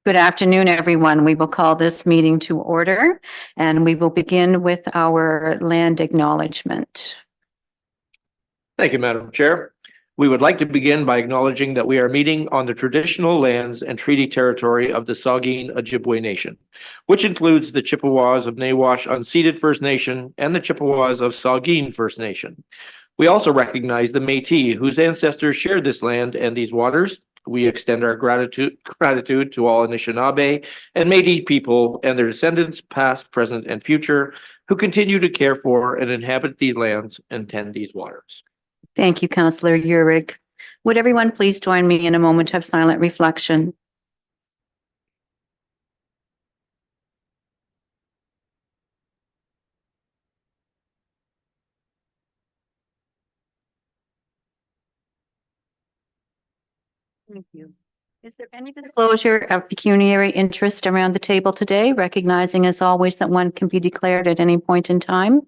Good afternoon, everyone. We will call this meeting to order, and we will begin with our land acknowledgement. Thank you, Madam Chair. We would like to begin by acknowledging that we are meeting on the traditional lands and treaty territory of the Saugeen Ojibwe Nation, which includes the Chippewas of Nawash Unceded First Nation and the Chippewas of Saugeen First Nation. We also recognize the Métis, whose ancestors shared this land and these waters. We extend our gratitude to all Anishinaabe and Métis people and their descendants, past, present, and future, who continue to care for and inhabit these lands and tend these waters. Thank you, Councillor Uhrig. Would everyone please join me in a moment of silent reflection? Thank you. Is there any disclosure of pecuniary interest around the table today, recognizing as always that one can be declared at any point in time?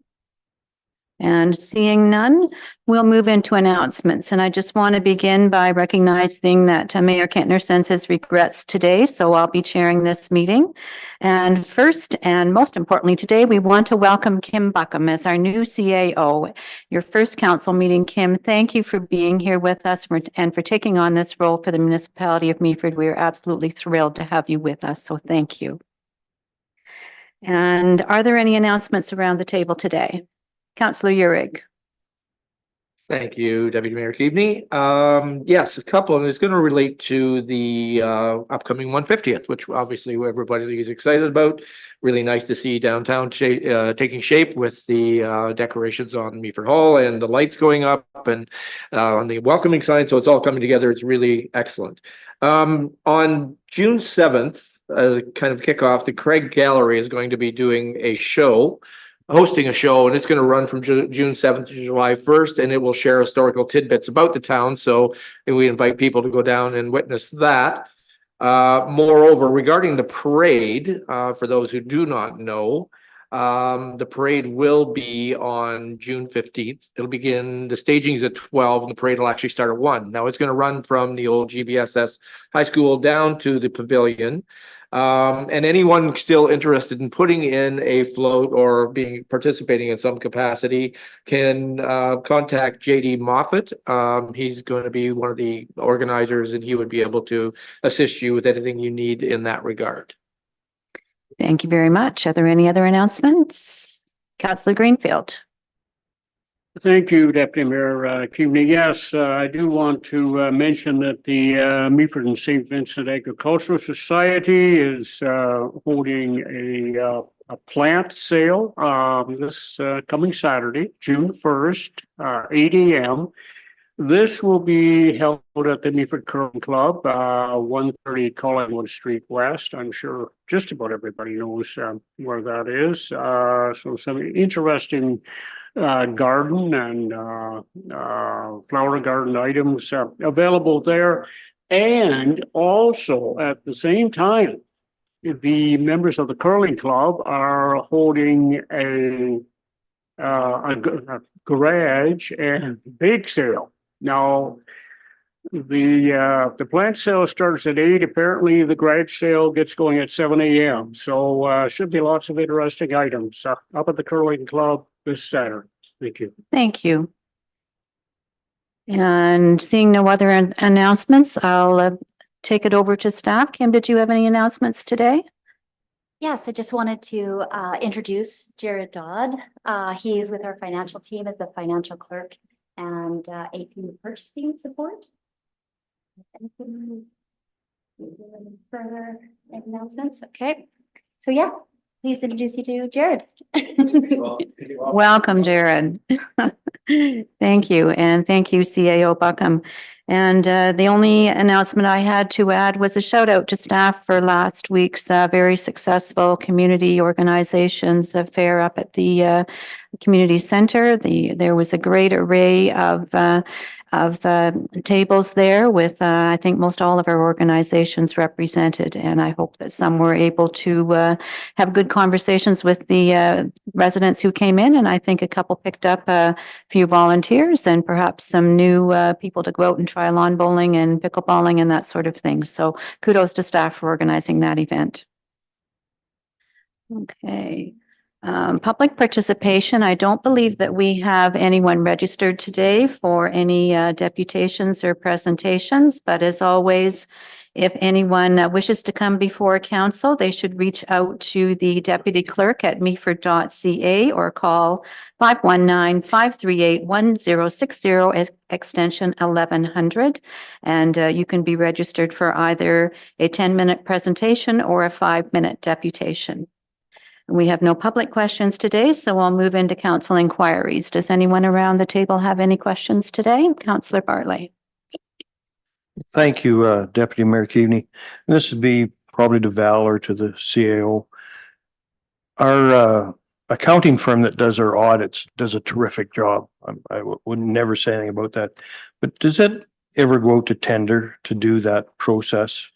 And seeing none, we'll move into announcements. And I just want to begin by recognizing that Mayor Kentner sends his regrets today, so I'll be chairing this meeting. And first and most importantly today, we want to welcome Kim Buckham as our new CAO. Your first council meeting, Kim. Thank you for being here with us and for taking on this role for the municipality of Meaford. We are absolutely thrilled to have you with us, so thank you. And are there any announcements around the table today? Councillor Uhrig. Thank you, Deputy Mayor Keaveney. Yes, a couple, and it's going to relate to the upcoming 150th, which obviously everybody is excited about. Really nice to see downtown taking shape with the decorations on Meaford Hall and the lights going up and on the welcoming sign. So it's all coming together. It's really excellent. On June 7th, kind of kickoff, the Craig Gallery is going to be doing a show, hosting a show, and it's going to run from June 7th to July 1st, and it will share historical tidbits about the town. So we invite people to go down and witness that. Moreover, regarding the parade, for those who do not know, the parade will be on June 15th. It'll begin, the staging is at 12, and the parade will actually start at 1. Now it's going to run from the old GBSS high school down to the pavilion. And anyone still interested in putting in a float or participating in some capacity can contact JD Moffat. He's going to be one of the organizers, and he would be able to assist you with anything you need in that regard. Thank you very much. Are there any other announcements? Councillor Greenfield. Thank you, Deputy Mayor Keaveney. Yes, I do want to mention that the Meaford and St. Vincent Agricultural Society is holding a plant sale this coming Saturday, June 1st, 8 a.m. This will be held at the Meaford Curling Club, 130 Collingwood Street West. I'm sure just about everybody knows where that is. So some interesting garden and flower garden items available there. And also at the same time, the members of the curling club are holding a garage and bake sale. Now, the plant sale starts at 8. Apparently, the garage sale gets going at 7 a.m. So should be lots of interesting items up at the curling club this Saturday. Thank you. Thank you. And seeing no other announcements, I'll take it over to staff. Kim, did you have any announcements today? Yes, I just wanted to introduce Jared Dodd. He is with our financial team as the financial clerk and AP purchasing support. Anything further announcements? Okay. So yeah, please introduce you to Jared. Welcome, Jared. Thank you. And thank you, CAO Buckham. And the only announcement I had to add was a shout out to staff for last week's very successful community organizations affair up at the community center. There was a great array of tables there with, I think, most all of our organizations represented. And I hope that some were able to have good conversations with the residents who came in. And I think a couple picked up a few volunteers and perhaps some new people to go out and try lawn bowling and pickleballing and that sort of thing. So kudos to staff for organizing that event. Okay. Public participation. I don't believe that we have anyone registered today for any deputations or presentations, but as always, if anyone wishes to come before council, they should reach out to the deputy clerk at meaford.ca or call 519-538-1060 as extension 1100. And you can be registered for either a 10-minute presentation or a 5-minute deputation. We have no public questions today, so I'll move into council inquiries. Does anyone around the table have any questions today? Councillor Bartley. Thank you, Deputy Mayor Keaveney. This would be probably to Val or to the CAO. Our accounting firm that does our audits does a terrific job. I would never say anything about that. But does it ever go to tender to do that process?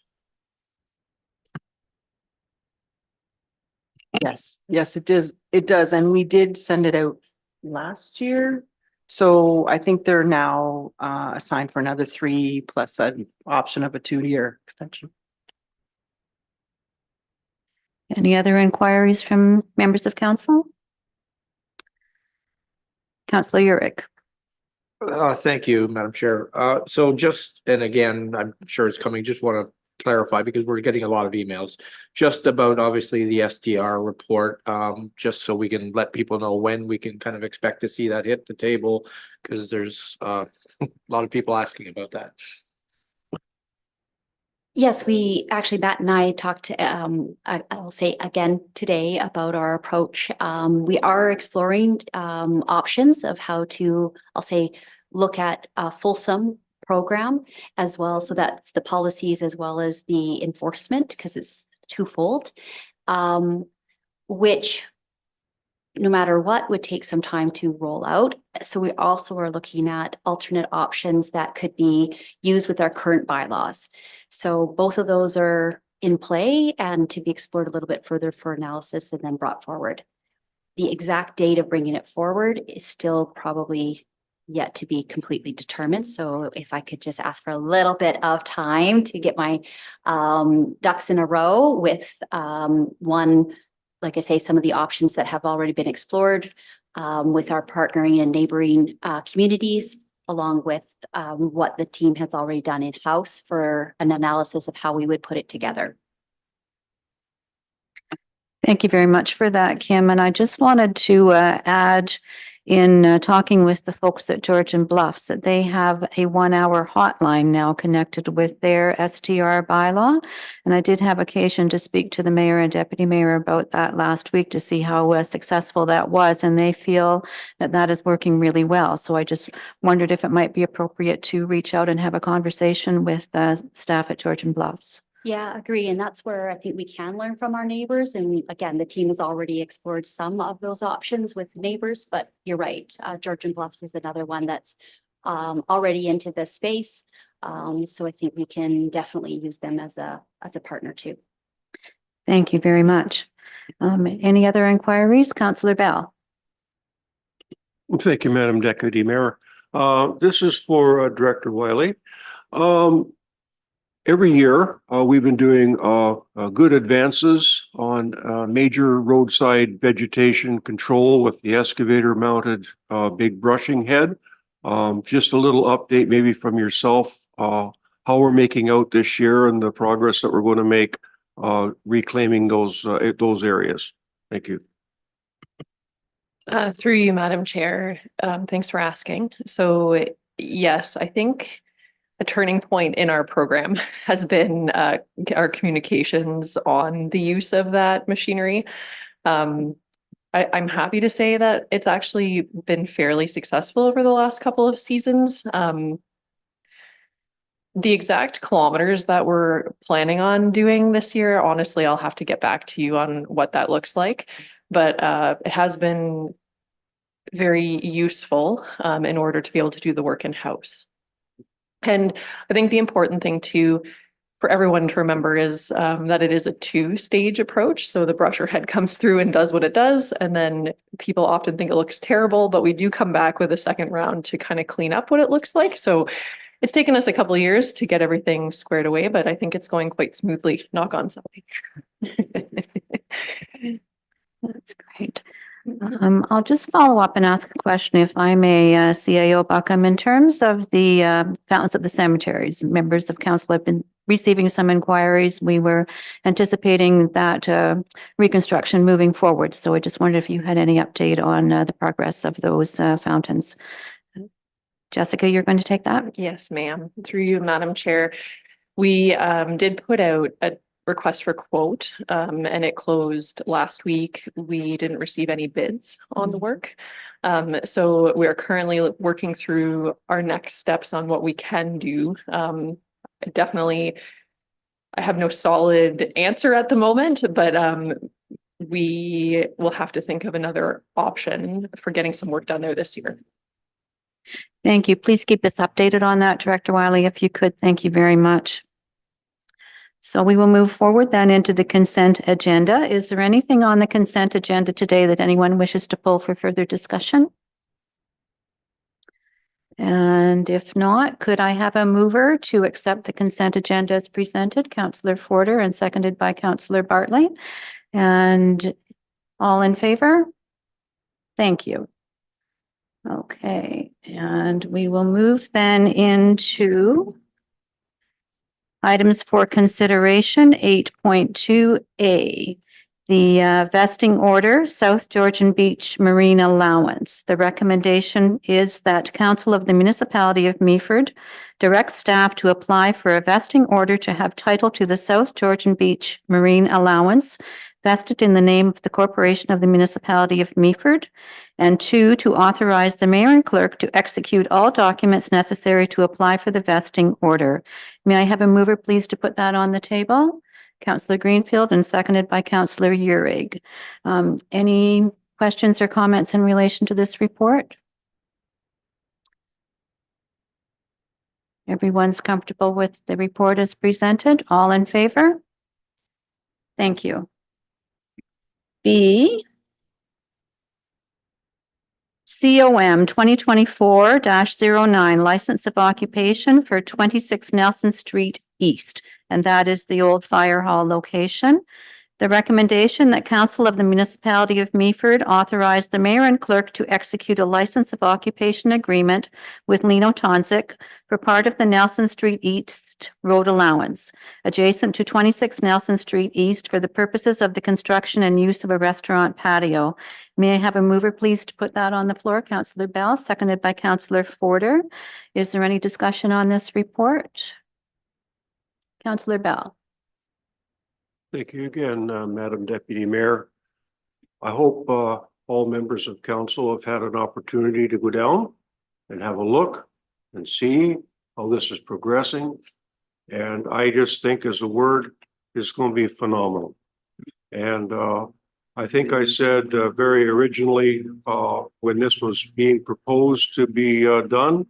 Yes, it does. It does. And we did send it out last year. So I think they're now assigned for another 3 plus an option of a 2-year extension. Any other inquiries from members of council? Councillor Urick. Thank you, Madam Chair. So just, and again, I'm sure it's coming, just want to clarify because we're getting a lot of emails just about obviously the STR report, just so we can let people know when we can kind of expect to see that hit the table, because there's a lot of people asking about that. Yes, we actually, Matt and I talked I'll say again today about our approach. We are exploring options of how to, I'll say, look at a fulsome program as well. So that's the policies as well as the enforcement, because it's twofold, which no matter what would take some time to roll out. So we also are looking at alternate options that could be used with our current bylaws. So both of those are in play and to be explored a little bit further for analysis and then brought forward. The exact date of bringing it forward is still probably yet to be completely determined. So if I could just ask for a little bit of time to get my ducks in a row with one, like I say, some of the options that have already been explored with our partnering and neighboring communities, along with what the team has already done in-house for an analysis of how we would put it together. Thank you very much for that, Kim. And I just wanted to add in talking with the folks at Georgian Bluffs that they have a 1-hour hotline now connected with their STR bylaw. And I did have occasion to speak to the mayor and deputy mayor about that last week to see how successful that was. And they feel that that is working really well. So I just wondered if it might be appropriate to reach out and have a conversation with the staff at Georgian Bluffs. Yeah, agree. And that's where I think we can learn from our neighbors. And again, the team has already explored some of those options with neighbors, but you're right. Georgian Bluffs is another one that's already into the space. So I think we can definitely use them as a partner too. Thank you very much. Any other inquiries? Councillor Bell. Thank you, Madam Deputy Mayor. This is for Director Wiley. Every year, we've been doing good advances on major roadside vegetation control with the excavator mounted big brushing head. Just a little update maybe from yourself, how we're making out this year and the progress that we're going to make reclaiming those areas. Thank you. Through you, Madam Chair. Thanks for asking. So yes, I think a turning point in our program has been our communications on the use of that machinery. I'm happy to say that it's actually been fairly successful over the last couple of seasons. The exact kilometers that we're planning on doing this year, honestly, I'll have to get back to you on what that looks like. But it has been very useful in order to be able to do the work in-house. And I think the important thing too, for everyone to remember is that it is a two-stage approach. So the brusher head comes through and does what it does. And then people often think it looks terrible, but we do come back with a second round to kind of clean up what it looks like. So it's taken us a couple of years to get everything squared away, but I think it's going quite smoothly, knock on something. That's great. I'll just follow up and ask a question, if I may, CAO Buckham, in terms of the fountains at the cemeteries. Members of council have been receiving some inquiries. We were anticipating that reconstruction moving forward. So I just wondered if you had any update on the progress of those fountains. Jessica, you're going to take that? Yes, ma'am. Through you, Madam Chair. We did put out a request for quote and it closed last week. We didn't receive any bids on the work. So we are currently working through our next steps on what we can do. Definitely, I have no solid answer at the moment, but we will have to think of another option for getting some work done there this year. Thank you. Please keep us updated on that, Director Wiley, if you could. Thank you very much. So we will move forward then into the consent agenda. Is there anything on the consent agenda today that anyone wishes to pull for further discussion? And if not, could I have a mover to accept the consent agenda as presented? Councillor Forder and seconded by Councillor Bartley. And all in favor? Thank you. Okay, and we will move then into items for consideration, 8.2A, the vesting order, South Georgian Beach Marine Allowance. The recommendation is that Council of the Municipality of Meaford directs staff to apply for a vesting order to have title to the South Georgian Beach Marine Allowance vested in the name of the Corporation of the Municipality of Meaford, and 2, to authorize the mayor and clerk to execute all documents necessary to apply for the vesting order. May I have a mover, please, to put that on the table? Councillor Greenfield and seconded by Councillor Uhrig. Any questions or comments in relation to this report? Everyone's comfortable with the report as presented? All in favor? Thank you. B, COM 2024-09, license of occupation for 26 Nelson Street East, and that is the old fire hall location. The recommendation that Council of the Municipality of Meaford authorize the mayor and clerk to execute a license of occupation agreement with Lino Tonzik for part of the Nelson Street East road allowance, adjacent to 26 Nelson Street East for the purposes of the construction and use of a restaurant patio. May I have a mover, please, to put that on the floor? Councillor Bell, seconded by Councillor Forder. Is there any discussion on this report? Councillor Bell. Thank you again, Madam Deputy Mayor. I hope all members of council have had an opportunity to go down and have a look and see how this is progressing. And I just think as a word, it's going to be phenomenal. And I think I said very originally when this was being proposed to be done,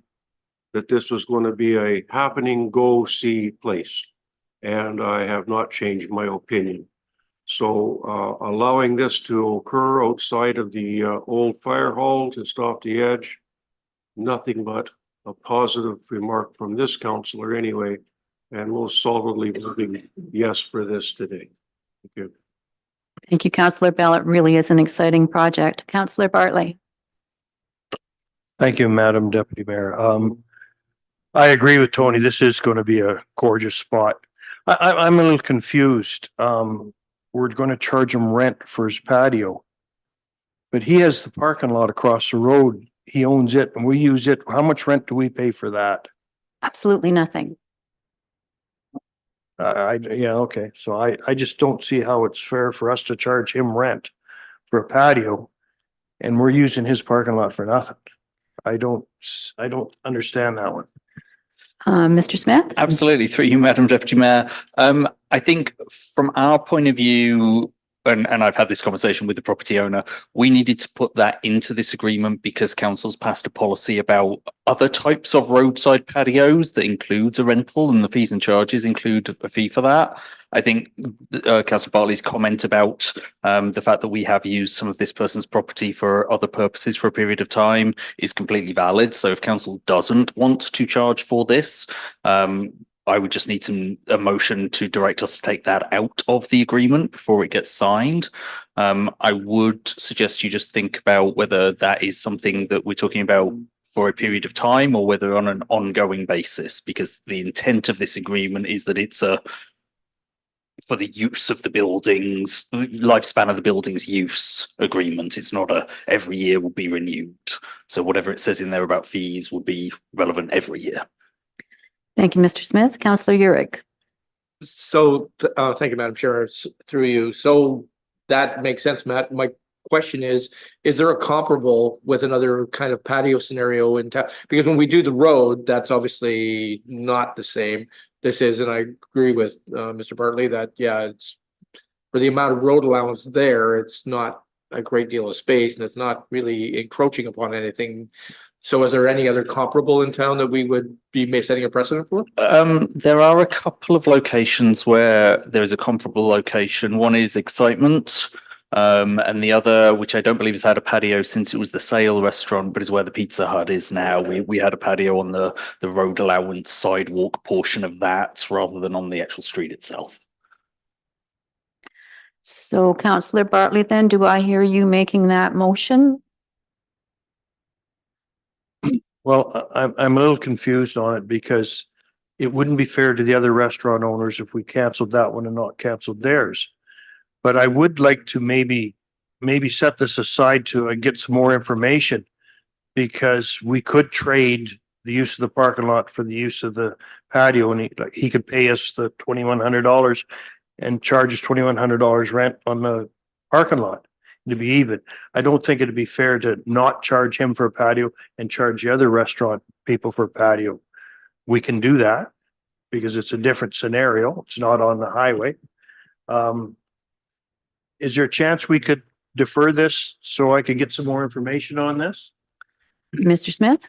that this was going to be a happening go-see place. And I have not changed my opinion. So allowing this to occur outside of the old fire hall just off the edge, nothing but a positive remark from this councillor anyway, and most solidly voting yes for this today. Thank you. Thank you, Councillor Bell. It really is an exciting project. Councillor Bartley. Thank you, Madam Deputy Mayor. I agree with Tony. This is going to be a gorgeous spot. I'm a little confused. We're going to charge him rent for his patio, but he has the parking lot across the road. He owns it and we use it. How much rent do we pay for that? Absolutely nothing. Yeah, okay. So I just don't see how it's fair for us to charge him rent for a patio and we're using his parking lot for nothing. I don't understand that one. Mr. Smith? Absolutely, through you, Madam Deputy Mayor. I think from our point of view, and I've had this conversation with the property owner, we needed to put that into this agreement because council's passed a policy about other types of roadside patios that includes a rental, and the fees and charges include a fee for that. I think Councillor Bartley's comment about the fact that we have used some of this person's property for other purposes for a period of time is completely valid. So if council doesn't want to charge for this, I would just need a motion to direct us to take that out of the agreement before it gets signed. I would suggest you just think about whether that is something that we're talking about for a period of time or whether on an ongoing basis, because the intent of this agreement is that it's for the use of the buildings, lifespan of the building's use agreement. It's not every year will be renewed. So whatever it says in there about fees will be relevant every year. Thank you, Mr. Smith. Councillor Urick. So, thank you, Madam Chair, through you. So that makes sense, Matt. My question is there a comparable with another kind of patio scenario in town? Because when we do the road, that's obviously not the same. This is, and I agree with Mr. Bartley that, yeah, it's for the amount of road allowance there, it's not a great deal of space and it's not really encroaching upon anything. So is there any other comparable in town that we would be setting a precedent for? There are a couple of locations where there is a comparable location. One is Excitement, and the other, which I don't believe has had a patio since it was the Sale restaurant, but is where the Pizza Hut is now. We had a patio on the road allowance sidewalk portion of that rather than on the actual street itself. So Councillor Bartley, then do I hear you making that motion? Well, I'm a little confused on it because it wouldn't be fair to the other restaurant owners if we canceled that one and not canceled theirs. But I would like to maybe set this aside to get some more information, because we could trade the use of the parking lot for the use of the patio, and he could pay us the $2,100 and charge us $2,100 rent on the parking lot to be even. I don't think it'd be fair to not charge him for a patio and charge the other restaurant people for a patio. We can do that because it's a different scenario. It's not on the highway. Is there a chance we could defer this so I could get some more information on this? Mr. Smith?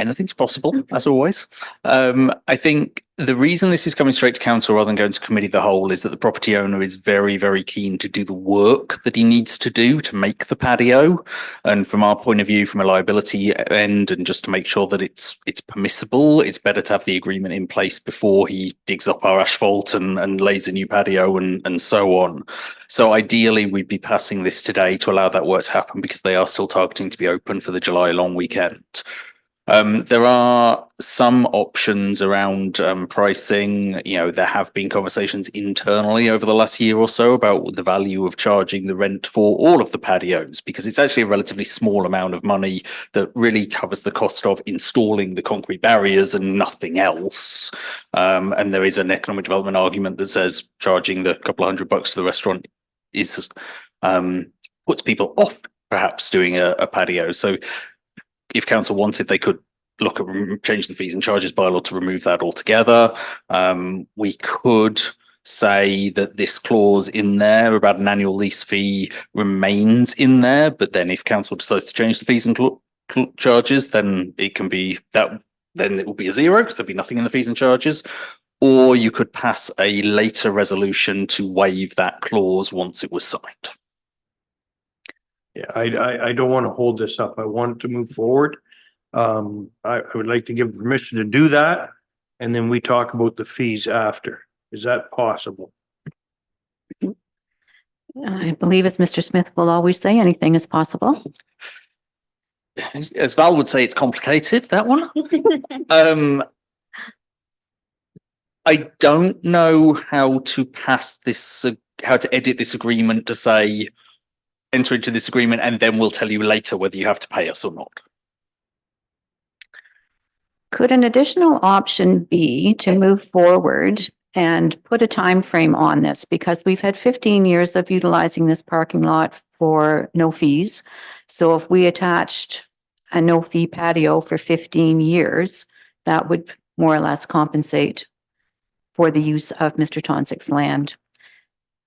Anything's possible, as always. I think the reason this is coming straight to council rather than going to committee of the whole is that the property owner is very, very keen to do the work that he needs to do to make the patio. And from our point of view, from a liability end, and just to make sure that it's permissible, it's better to have the agreement in place before he digs up our asphalt and lays a new patio and so on. So ideally, we'd be passing this today to allow that work to happen because they are still targeting to be open for the July long weekend. There are some options around pricing. You know, there have been conversations internally over the last year or so about the value of charging the rent for all of the patios, because it's actually a relatively small amount of money that really covers the cost of installing the concrete barriers and nothing else. And there is an economic development argument that says charging the couple of $100 to the restaurant is puts people off perhaps doing a patio. So if council wanted, they could look at change the fees and charges bylaw to remove that altogether. We could say that this clause in there about an annual lease fee remains in there, but then if council decides to change the fees and charges, then it can be that, then it will be a zero because there'll be nothing in the fees and charges. Or you could pass a later resolution to waive that clause once it was signed. Yeah, I don't want to hold this up. I want to move forward. I would like to give permission to do that, and then we talk about the fees after. Is that possible? I believe, as Mr. Smith will always say, anything is possible. As Val would say, it's complicated, that one. I don't know how to pass this, how to edit this agreement to say, enter into this agreement, and then we'll tell you later whether you have to pay us or not. Could an additional option be to move forward and put a time frame on this? Because we've had 15 years of utilizing this parking lot for no fees. So if we attached a no fee patio for 15 years, that would more or less compensate for the use of Mr. Tonsik's land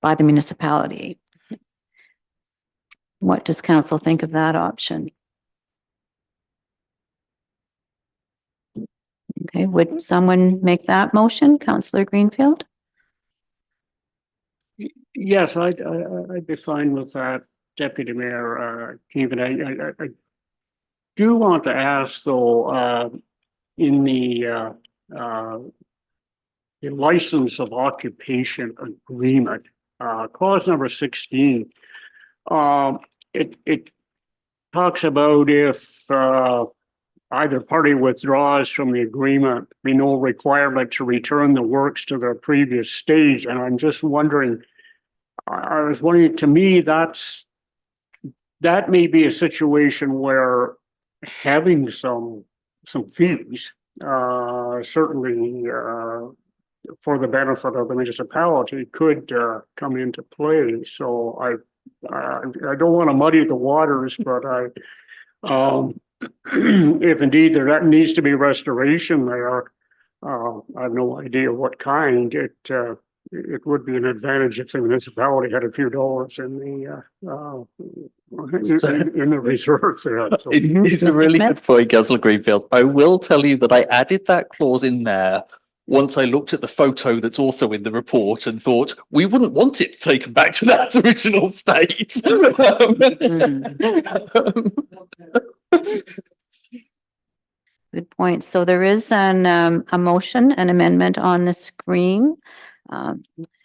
by the municipality. What does council think of that option? Okay, would someone make that motion? Councillor Greenfield? Yes, I'd be fine with that, Deputy Mayor, Keevan. I do want to ask though, in the license of occupation agreement, clause number 16, it talks about if, either party withdraws from the agreement, be no requirement to return the works to their previous stage. And I'm just wondering, I was wondering, to me, that may be a situation where having some fees, certainly, for the benefit of the municipality could, come into play. So I don't want to muddy the waters, but if indeed there needs to be restoration there, I have no idea what kind. It would be an advantage if the municipality had a few dollars in the reserve there. So. It's a Mr. really Smith? good point, Councillor Greenfield. I will tell you that I added that clause in there once I looked at the photo that's also in the report and thought we wouldn't want it taken back to that original state. Good point. So there is a motion, an amendment on the screen.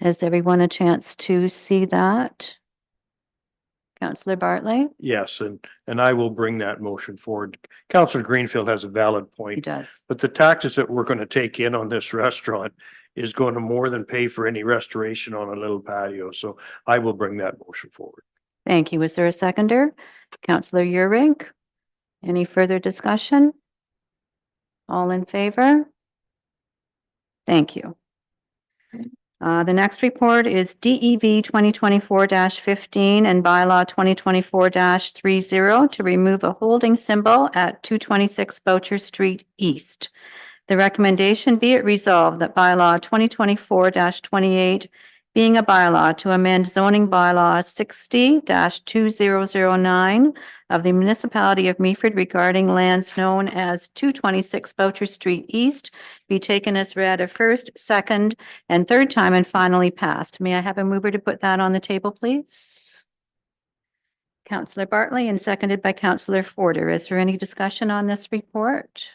Has everyone a chance to see that? Councillor Bartley? Yes, and I will bring that motion forward. Councillor Greenfield has a valid He point, does. but the taxes that we're going to take in on this restaurant is going to more than pay for any restoration on a little patio. So I will bring that motion forward. Thank you. Is there a seconder? Councillor Eurink? Any further discussion? All in favor? Thank you. The next report is DEV 2024-15 and bylaw 2024-30 to remove a holding symbol at 226 Boucher Street East. The recommendation be it resolved that bylaw 2024-28 being a bylaw to amend zoning bylaw 60-2009 of the municipality of Meaford regarding lands known as 226 Boucher Street East be taken as read a first, second, and third time and finally passed. May I have a mover to put that on the table, please? Councillor Bartley and seconded by Councillor Forder. Is there any discussion on this report?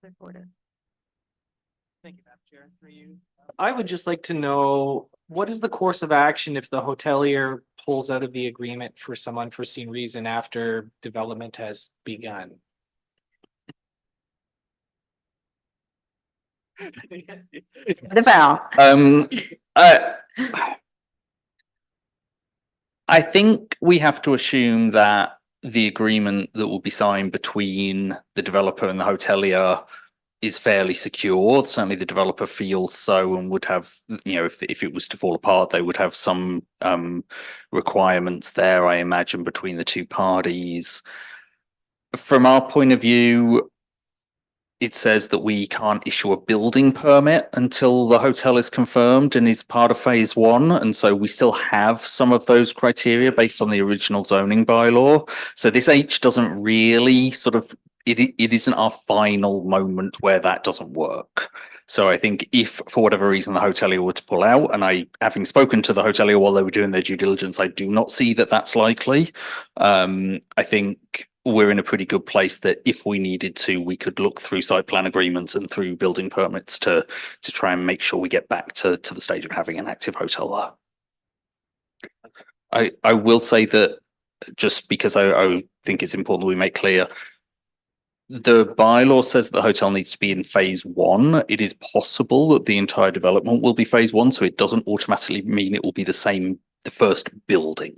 Councillor Forder. Thank you, Madam Chair. For you, I would just like to know, what is the course of action if the hotelier pulls out of the agreement for some unforeseen reason after development has begun? The bell. I think we have to assume that the agreement that will be signed between the developer and the hotelier is fairly secure. Certainly the developer feels so and would have, you know, if it was to fall apart, they would have some requirements there, I imagine, between the two parties. From our point of view, it says that we can't issue a building permit until the hotel is confirmed and is part of phase one. And so we still have some of those criteria based on the original zoning bylaw. So this H doesn't really sort of, it isn't our final moment where that doesn't work. So I think if for whatever reason the hotelier were to pull out, and I, having spoken to the hotelier while they were doing their due diligence, I do not see that that's likely. I think we're in a pretty good place that if we needed to, we could look through site plan agreements and through building permits to try and make sure we get back to the stage of having an active hotel there. I will say that just because I think it's important that we make clear, the bylaw says the hotel needs to be in phase one. It is possible that the entire development will be phase one, so it doesn't automatically mean it will be the first building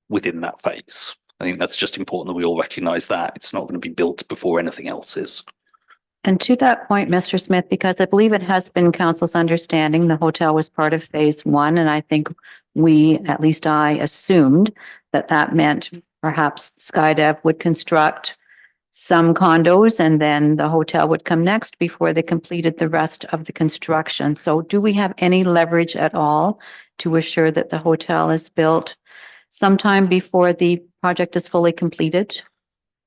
within that phase. I think that's just important that we all recognise that it's not going to be built before anything else is. And to that point, Mr. Smith, because I believe it has been council's understanding the hotel was part of phase one, and I think we, at least I, assumed that that meant perhaps Skydev would construct some condos and then the hotel would come next before they completed the rest of the construction. So do we have any leverage at all to assure that the hotel is built sometime before the project is fully completed?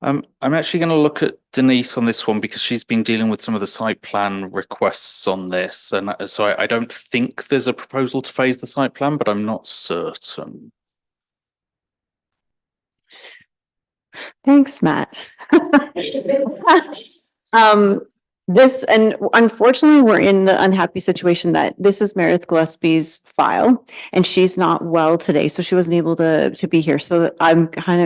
I'm actually going to look at Denise on this one because she's been dealing with some of the site plan requests on this. And so I don't think there's a proposal to phase the site plan, but I'm not certain. Thanks, Matt. And unfortunately, we're in the unhappy situation that this is Meredith Gillespie's file and she's not well today, so she wasn't able to be here. So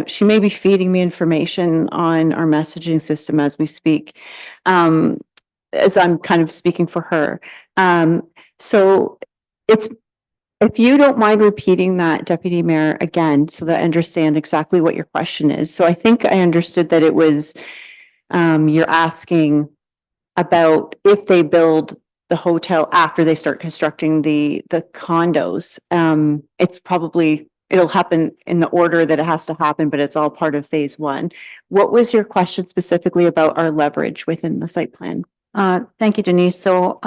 she may be feeding me information on our messaging system as we speak, as I'm kind of speaking for her. So if you don't mind repeating that, Deputy Mayor, again, so that I understand exactly what your question is. So I think I understood that it was, you're asking about if they build the hotel after they start constructing the condos. It'll happen in the order that it has to happen, but it's all part of phase one. What was your question specifically about our leverage within the site plan? Thank you, Denise. So,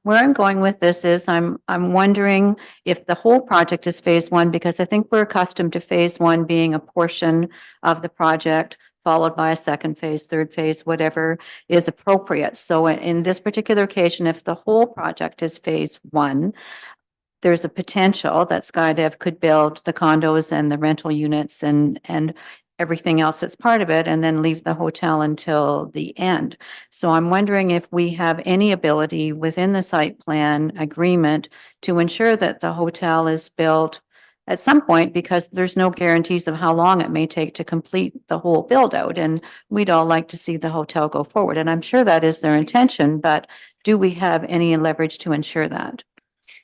where I'm going with this is I'm wondering if the whole project is phase one, because I think we're accustomed to phase one being a portion of the project, followed by a second phase, third phase, whatever is appropriate. So in this particular occasion, if the whole project is phase one, there's a potential that SkyDev could build the condos and the rental units and everything else that's part of it, and then leave the hotel until the end. So I'm wondering if we have any ability within the site plan agreement to ensure that the hotel is built at some point, because there's no guarantees of how long it may take to complete the whole build out. And we'd all like to see the hotel go forward. And I'm sure that is their intention, but do we have any leverage to ensure that?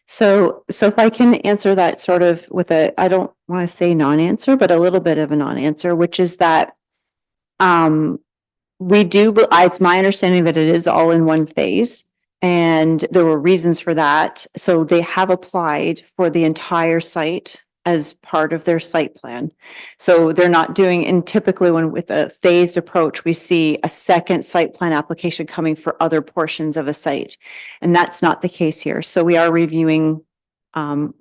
So if I can answer that sort of with I don't want to say non-answer, but a little bit of a non-answer, which is that it's my understanding that it is all in one phase, and there were reasons for that. So they have applied for the entire site as part of their site plan. So they're not doing, and typically with a phased approach, we see a second site plan application coming for other portions of a site. And that's not the case here. So we are reviewing the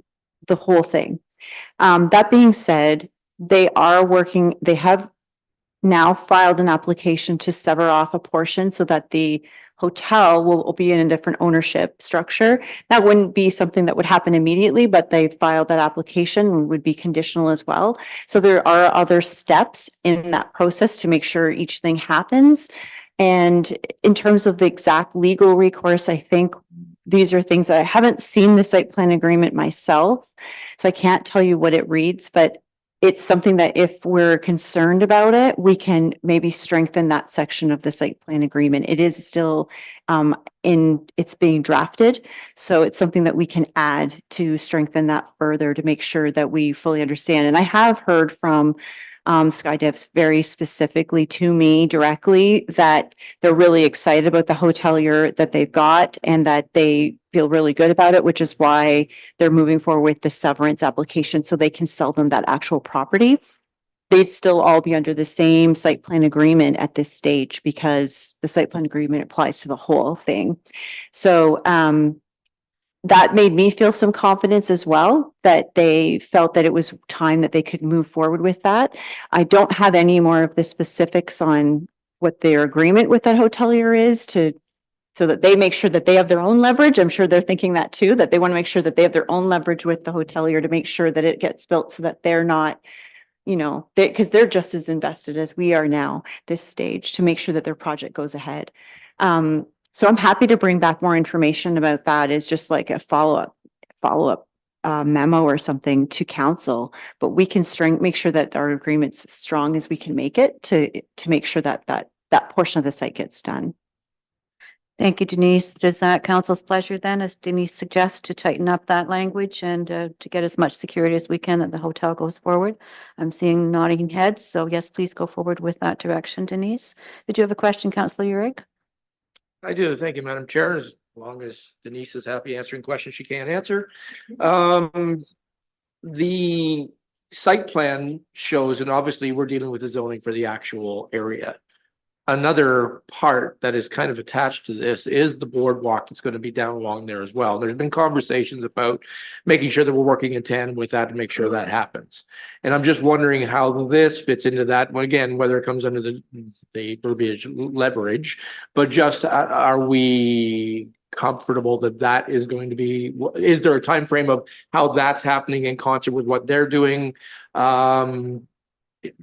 whole thing. That being said, they have now filed an application to sever off a portion so that the hotel will be in a different ownership structure. That wouldn't be something that would happen immediately, but they filed that application and would be conditional as well. So there are other steps in that process to make sure each thing happens. And in terms of the exact legal recourse, I think these are things that I haven't seen the site plan agreement myself, so I can't tell you what it reads, but it's something that if we're concerned about it, we can maybe strengthen that section of the site plan agreement. It is still it's being drafted. So it's something that we can add to strengthen that further to make sure that we fully understand. And I have heard from SkyDevs very specifically to me directly that they're really excited about the hotelier that they've got and that they feel really good about it, which is why they're moving forward with the severance application so they can sell them that actual property. They'd still all be under the same site plan agreement at this stage because the site plan agreement applies to the whole thing. So that made me feel some confidence as well, that they felt that it was time that they could move forward with that. I don't have any more of the specifics on what their agreement with that hotelier is so that they make sure that they have their own leverage. I'm sure they're thinking that too, that they want to make sure that they have their own leverage with the hotelier to make sure that it gets built so that they're not, because they're just as invested as we are now this stage to make sure that their project goes ahead. So I'm happy to bring back more information about that as just like a follow-up memo or something to council, but we can make sure that our agreement's as strong as we can make it to make sure that that portion of the site gets done. Thank you, Denise. Does that council's pleasure then, as Denise suggests, to tighten up that language and to get as much security as we can that the hotel goes forward? I'm seeing nodding heads, so yes, please go forward with that direction, Denise. Did you have a question, Councillor Urick? I do. Thank you, Madam Chair. As long as Denise is happy answering questions she can't answer. The site plan shows, and obviously we're dealing with the zoning for the actual area. another part that is kind of attached to this is the boardwalk that's going to be down along there as well. There's been conversations about making sure that we're working in tandem with that to make sure that happens. And I'm just wondering how this fits into that. Well, again, whether it comes under the verbiage leverage, but just are we comfortable that that is going to be, is there a time frame of how that's happening in concert with what they're doing?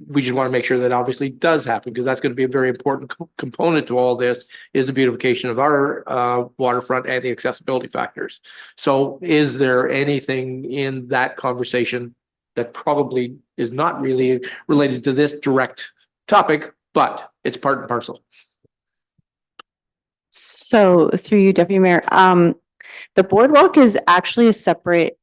We just want to make sure that obviously does happen, because that's going to be a very important component to all this, is the beautification of our waterfront and the accessibility factors. So is there anything in that conversation that probably is not really related to this direct topic, but it's part and parcel? So through you, Deputy Mayor, the boardwalk is actually a separate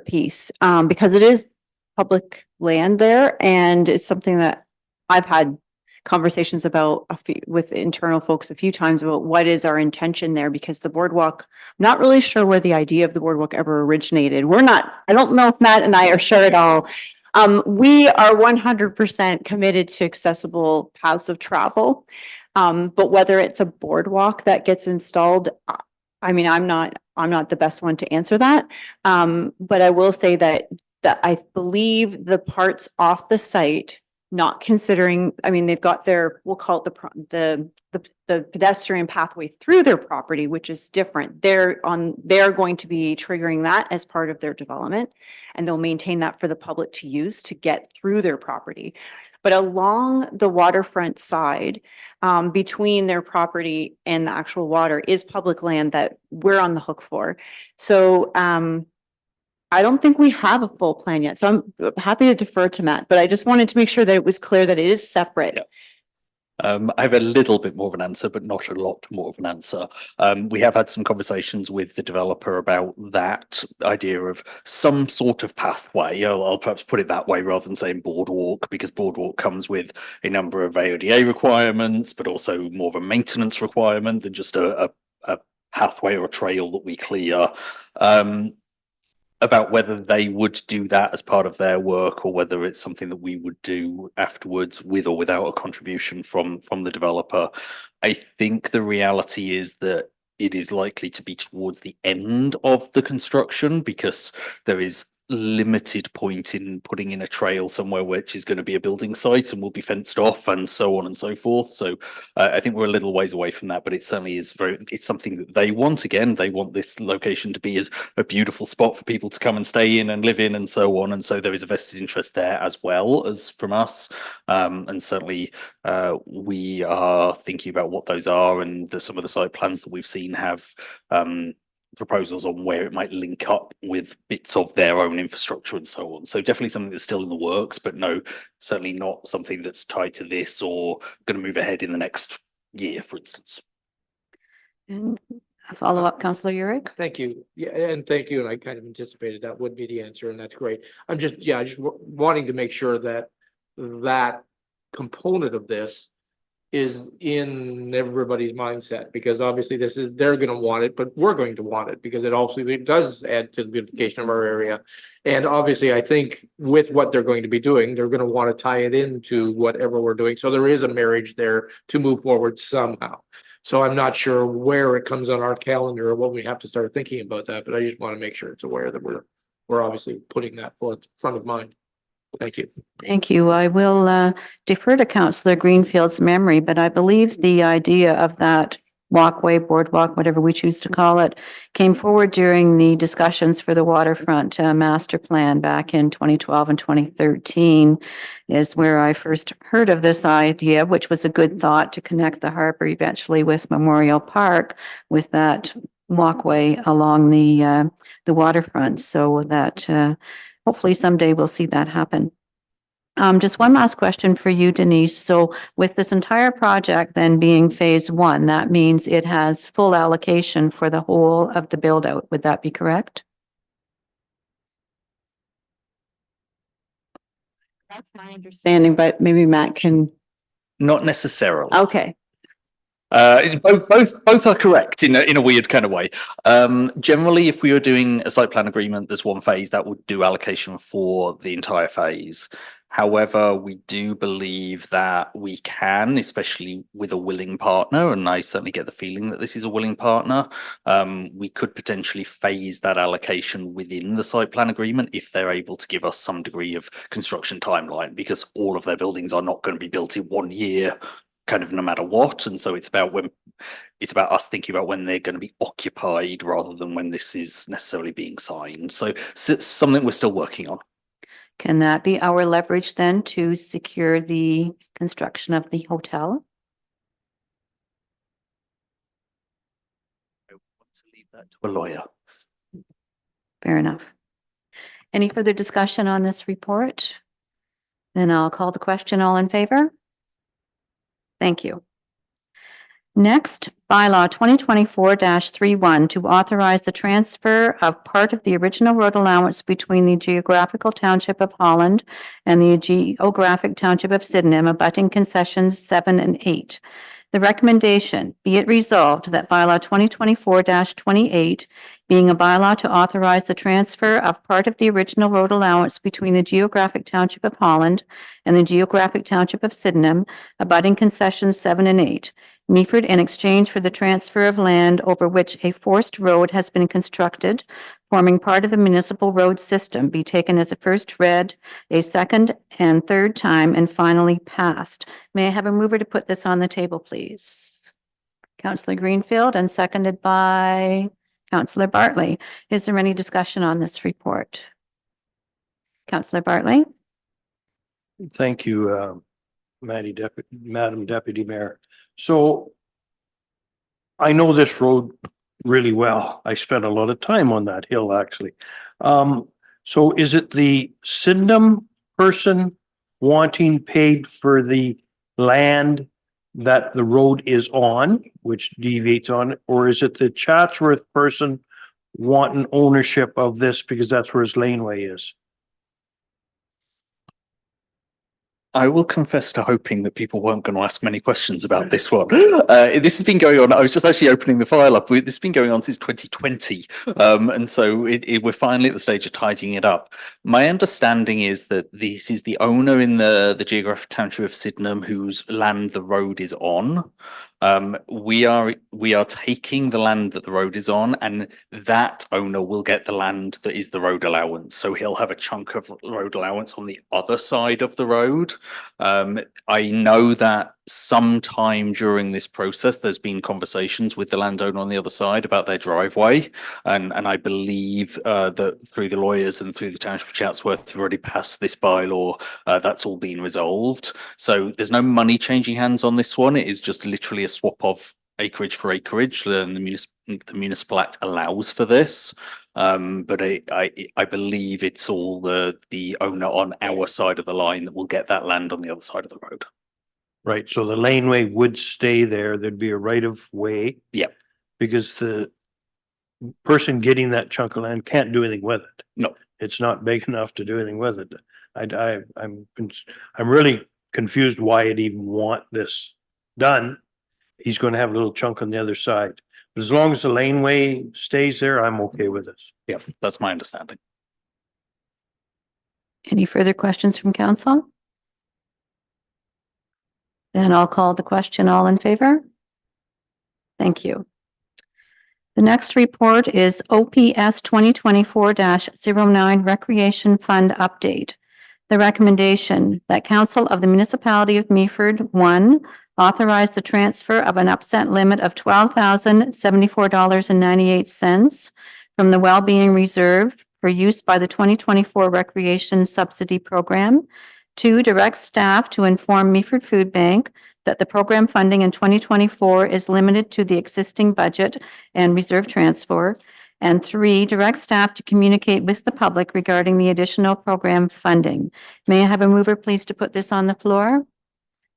piece, because it is public land there, and it's something that I've had conversations about with internal folks a few times about what is our intention there, because the boardwalk, I'm not really sure where the idea of the boardwalk ever originated. I don't know if Matt and I are sure at all. We are 100% committed to accessible paths of travel. But whether it's a boardwalk that gets installed, I mean, I'm not the best one to answer that. But I will say that I believe the parts off the site, not considering, I mean, they've got their, we'll call it the pedestrian pathway through their property, which is different. They're going to be triggering that as part of their development, and they'll maintain that for the public to use to get through their property. But along the waterfront side, between their property and the actual water, is public land that we're on the hook for. So I don't think we have a full plan yet. So I'm happy to defer to Matt, but I just wanted to make sure that it was clear that it is separate. Yeah. I have a little bit more of an answer, but not a lot more of an answer. We have had some conversations with the developer about that idea of some sort of pathway. I'll perhaps put it that way rather than saying boardwalk, because boardwalk comes with a number of AODA requirements, but also more of a maintenance requirement than just a pathway or a trail that we clear. About whether they would do that as part of their work, or whether it's something that we would do afterwards with or without a contribution from the developer. I think the reality is that it is likely to be towards the end of the construction, because there is limited point in putting in a trail somewhere which is going to be a building site and will be fenced off and so on and so forth. So I think we're a little ways away from that, but it certainly is it's something that they want. Again, they want this location to be as a beautiful spot for people to come and stay in and live in and so on. And so there is a vested interest there as well as from us. And certainly we are thinking about what those are, and some of the site plans that we've seen have proposals on where it might link up with bits of their own infrastructure and so on. So definitely something that's still in the works, but no, certainly not something that's tied to this or going to move ahead in the next year, for instance. And a follow-up, Councillor Urick. Thank you. Yeah, and thank you. And I kind of anticipated that would be the answer, and that's great. I'm just wanting to make sure that that component of this is in everybody's mindset, because obviously they're going to want it, but we're going to want it because it does add to the beautification of our area. And obviously I think with what they're going to be doing, they're going to want to tie it into whatever we're doing. So there is a marriage there to move forward somehow. So I'm not sure where it comes on our calendar or what we have to start thinking about that, but I just want to make sure it's aware that we're obviously putting that front of mind. Thank you. Thank you. I will defer to Councillor Greenfield's memory, but I believe the idea of that walkway, boardwalk, whatever we choose to call it, came forward during the discussions for the waterfront master plan back in 2012 and 2013 is where I first heard of this idea, which was a good thought to connect the harbor eventually with Memorial Park with that walkway along the waterfront, so that hopefully someday we'll see that happen. Just one last question for you, Denise. So with this entire project then being phase one, that means it has full allocation for the whole of the build out. Would that be correct? That's my understanding, but maybe Matt can. Not necessarily. Okay. Both are correct in a weird kind of way. Generally, if we were doing a site plan agreement, there's one phase that would do allocation for the entire phase. However, we do believe that we can, especially with a willing partner, and I certainly get the feeling that this is a willing partner. We could potentially phase that allocation within the site plan agreement if they're able to give us some degree of construction timeline, because all of their buildings are not going to be built in 1 year, kind of no matter what. And so it's about us thinking about when they're going to be occupied rather than when this is necessarily being signed. So it's something we're still working on. Can that be our leverage then to secure the construction of the hotel? I want to leave that to a lawyer. Fair enough. Any further discussion on this report? Then I'll call the question. All in favor? Thank you. Next, bylaw 2024-31 to authorize the transfer of part of the original road allowance between the geographical township of Holland and the geographic township of Sydenham, abutting concessions 7 and 8. The recommendation, be it resolved that bylaw 2024-28, being a bylaw to authorize the transfer of part of the original road allowance between the geographic township of Holland and the geographic township of Sydenham, abutting concessions 7 and 8, Meaford, in exchange for the transfer of land over which a forced road has been constructed, forming part of the municipal road system, be taken as a first read, a second and third time, and finally passed. May I have a mover to put this on the table, please? Councillor Greenfield, and seconded by Councillor Bartley. Is there any discussion on this report? Councillor Bartley? Thank you, Madam Deputy Mayor. So I know this road really well. I spent a lot of time on that hill, actually. So is it the Sydenham person wanting paid for the land that the road is on, which deviates on it, or is it the Chatsworth person wanting ownership of this because that's where his laneway is? I will confess to hoping that people weren't going to ask many questions about this one. This has been going on. I was just actually opening the file up. This has been going on since 2020. And so we're finally at the stage of tidying it up. My understanding is that this is the owner in the geographic township of Sydenham whose land the road is on. We are taking the land that the road is on, and that owner will get the land that is the road allowance. So he'll have a chunk of road allowance on the other side of the road. I know that sometime during this process, there's been conversations with the landowner on the other side about their driveway, and I believe that through the lawyers and through the township of Chatsworth, have already passed this bylaw. That's all been resolved. So there's no money changing hands on this one. It is just literally a swap of acreage for acreage, and the municipal act allows for this. But I believe it's all the owner on our side of the line that will get that land on the other side of the road. Right, so the laneway would stay there. There'd be a right of way. Yep. Because the person getting that chunk of land can't do anything with it. No. It's not big enough to do anything with it. I'm really confused why it even want this done. He's going to have a little chunk on the other side. But as long as the laneway stays there, I'm okay with this. Yeah, that's my understanding. Any further questions from council? Then I'll call the question. All in favor? Thank you. The next report is OPS 2024-09 Recreation Fund Update. The recommendation that Council of the Municipality of Meaford, 1, authorize the transfer of an upset limit of $12,074.98 from the Wellbeing Reserve for use by the 2024 Recreation Subsidy Program. 2, direct staff to inform Meaford Food Bank that the program funding in 2024 is limited to the existing budget and reserve transfer. And 3, direct staff to communicate with the public regarding the additional program funding. May I have a mover, please, to put this on the floor?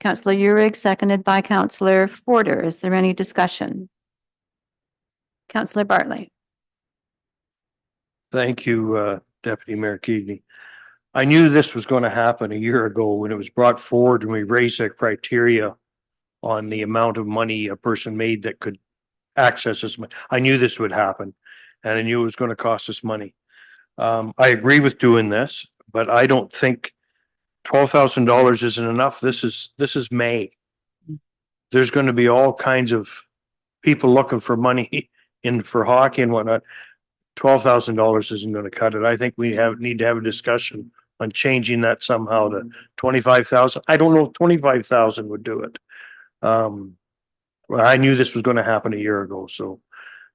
Councillor Uhrig, seconded by Councillor Forder. Is there any discussion? Councillor Bartley. Thank you, Deputy Mayor Keaveney. I knew this was going to happen a year ago when it was brought forward and we raised the criteria on the amount of money a person made that could access this money. I knew this would happen and I knew it was going to cost us money. I agree with doing this, but I don't think $12,000 isn't enough. This is May. There's going to be all kinds of people looking for money in for hockey and whatnot. $12,000 isn't going to cut it. I think we need to have a discussion on changing that somehow to 25,000. I don't know if 25,000 would do it. Well, I knew this was going to happen a year ago, so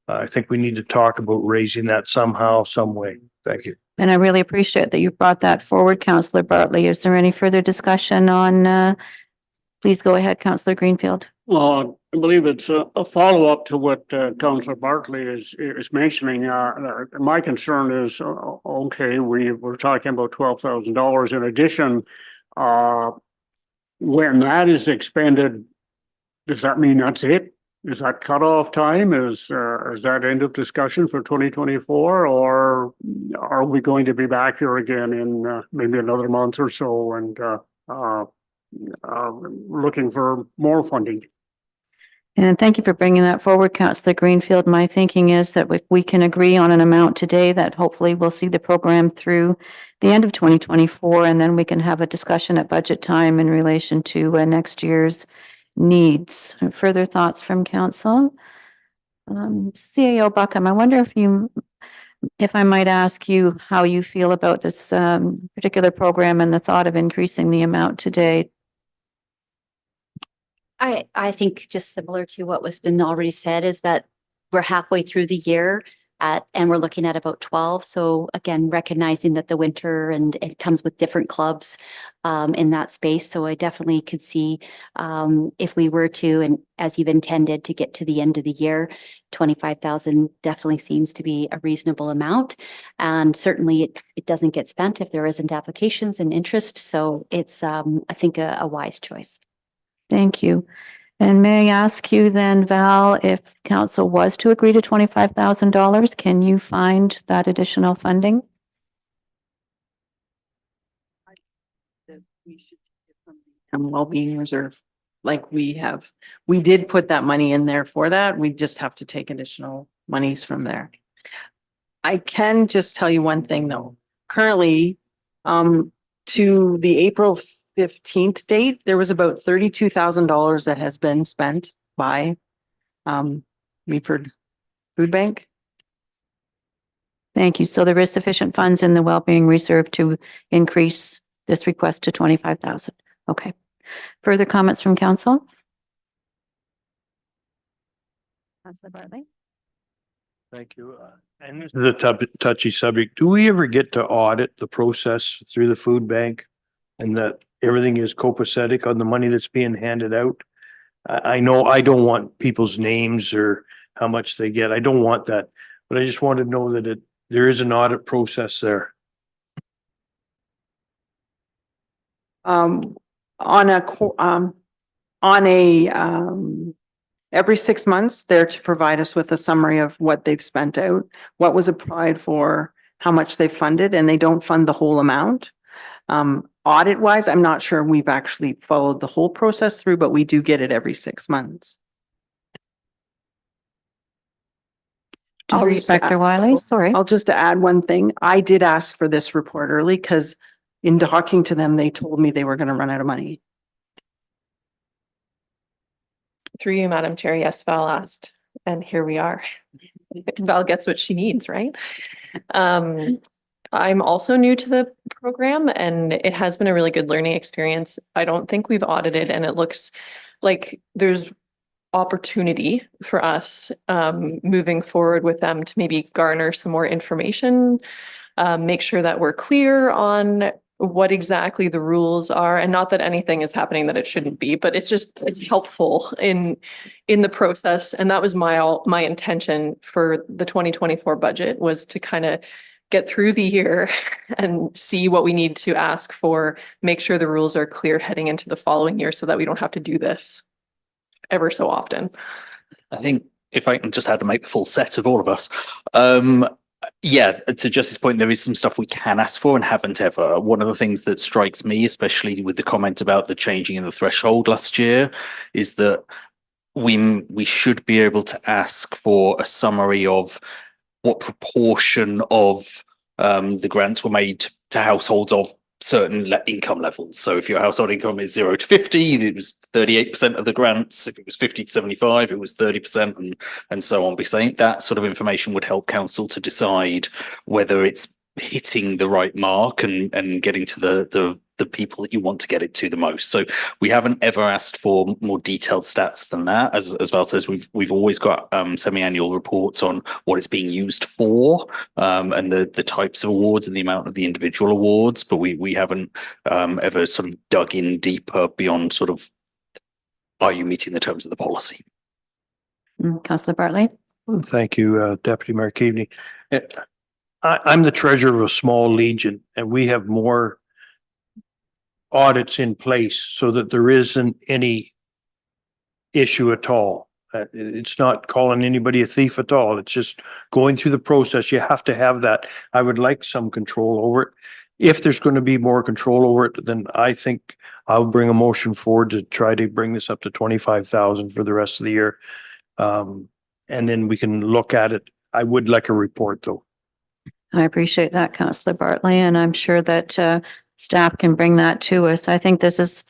I think we need to talk about raising that somehow, some way. Thank you. And I really appreciate that you brought that forward, Councillor Bartley. Is there any further discussion on, please go ahead, Councillor Greenfield. Well, I believe it's a follow-up to what Councillor Bartley is mentioning. My concern is, okay, we're talking about $12,000 in addition. When that is expended, does that mean that's it? Is that cutoff time? Is that end of discussion for 2024, or are we going to be back here again in maybe another month or so and looking for more funding? And thank you for bringing that forward, Councillor Greenfield. My thinking is that if we can agree on an amount today, that hopefully we'll see the program through the end of 2024, and then we can have a discussion at budget time in relation to next year's needs. Further thoughts from council? CAO Buckham, I wonder if I might ask you how you feel about this particular program and the thought of increasing the amount today. I think just similar to what was been already said is that we're halfway through the year and we're looking at about 12. So again, recognizing that the winter and it comes with different clubs in that space. So I definitely could see if we were to, and as you've intended to get to the end of the year, 25,000 definitely seems to be a reasonable amount. And certainly it doesn't get spent if there isn't applications and interest. So it's, I think, a wise choice. Thank you. And may I ask you then, Val, if council was to agree to $25,000, can you find that additional funding? That we should take it from the well-being reserve, like we did put that money in there for that. We just have to take additional monies from there. I can just tell you one thing though. Currently, to the April 15th date, there was about $32,000 that has been spent by Meaford Food Bank. Thank you. So there is sufficient funds in the Wellbeing Reserve to increase this request to 25,000. Okay. Further comments from council? Councillor Bartley? Thank you. And this is a touchy subject. Do we ever get to audit the process through the food bank and that everything is copacetic on the money that's being handed out? I know I don't want people's names or how much they get. I don't want that, but I just want to know that there is an audit process there. Every 6 months, they're to provide us with a summary of what they've spent out, what was applied for, how much they funded, and they don't fund the whole amount. Audit wise, I'm not sure we've actually followed the whole process through, but we do get it every 6 months. Inspector Wiley, sorry. I'll just add one thing. I did ask for this report early because in talking to them, they told me they were going to run out of money. Through you, Madam Chair, yes, Val asked, and here we are. Val gets what she needs, right? I'm also new to the program and it has been a really good learning experience. I don't think we've audited and it looks like there's opportunity for us moving forward with them to maybe garner some more information, make sure that we're clear on what exactly the rules are, and not that anything is happening that it shouldn't be, but it's helpful in the process. And that was my intention for the 2024 budget, was to kind of get through the year and see what we need to ask for, make sure the rules are clear heading into the following year so that we don't have to do this ever so often. I think if I can just add to make the full set of all of us, yeah, to Justice's point, there is some stuff we can ask for and haven't ever. One of the things that strikes me, especially with the comment about the changing of the threshold last year, is that we should be able to ask for a summary of what proportion of the grants were made to households of certain income levels. So if your household income is 0 to 50, it was 38% of the grants. If it was 50 to 75, it was 30%, and so on. Because I think that sort of information would help council to decide whether it's hitting the right mark and getting to the people that you want to get it to the most. So we haven't ever asked for more detailed stats than that. As Val says, we've always got semi-annual reports on what it's being used for, and the types of awards and the amount of the individual awards, but we haven't ever sort of dug in deeper beyond sort of, are you meeting the terms of the policy? Councillor Bartley? Thank you, Deputy Mayor Keaveney. I'm the treasurer of a small legion, and we have more audits in place so that there isn't any issue at all. It's not calling anybody a thief at all. It's just going through the process. You have to have that. I would like some control over it. If there's going to be more control over it, then I think I'll bring a motion forward to try to bring this up to 25,000 for the rest of the year. And then we can look at it. I would like a report though. I appreciate that, Councillor Bartley, and I'm sure that staff can bring that to us. I think this is,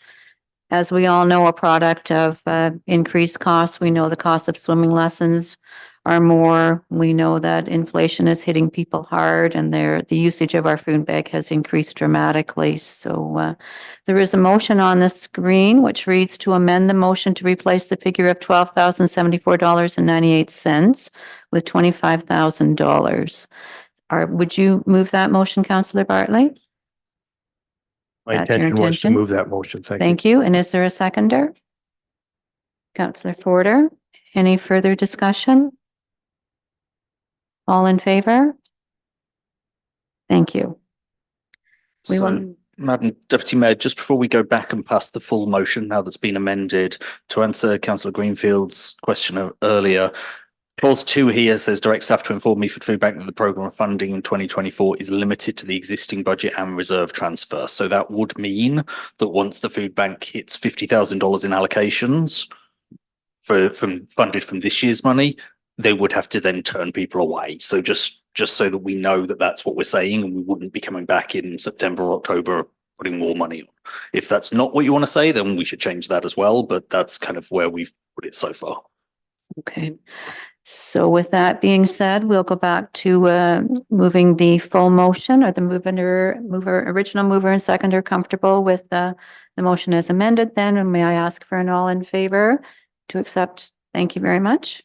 as we all know, a product of increased costs. We know the cost of swimming lessons are more. We know that inflation is hitting people hard, and the usage of our food bag has increased dramatically. So there is a motion on the screen which reads to amend the motion to replace the figure of $12,074.98 with $25,000. Would you move that motion, Councillor Bartley? My That's your intention was to intention? move that motion. Thank you. Thank you. And is there a seconder? Councillor Porter, any further discussion? All in favor? Thank you. We So, will- Madam Deputy Mayor, just before we go back and pass the full motion now that's been amended, to answer Councillor Greenfield's question earlier, Clause 2 here says direct staff to inform Meaford Food Bank that the programme of funding in 2024 is limited to the existing budget and reserve transfer. So that would mean that once the food bank hits $50,000 in allocations funded from this year's money, they would have to then turn people away. So just so that we know that that's what we're saying, and we wouldn't be coming back in September or October putting more money on. If that's not what you want to say, then we should change that as well. But that's kind of where we've put it so far. Okay. So with that being said, we'll go back to moving the full motion. Are the original mover and seconder comfortable with the motion as amended then? And may I ask for an all in favor to accept? Thank you very much.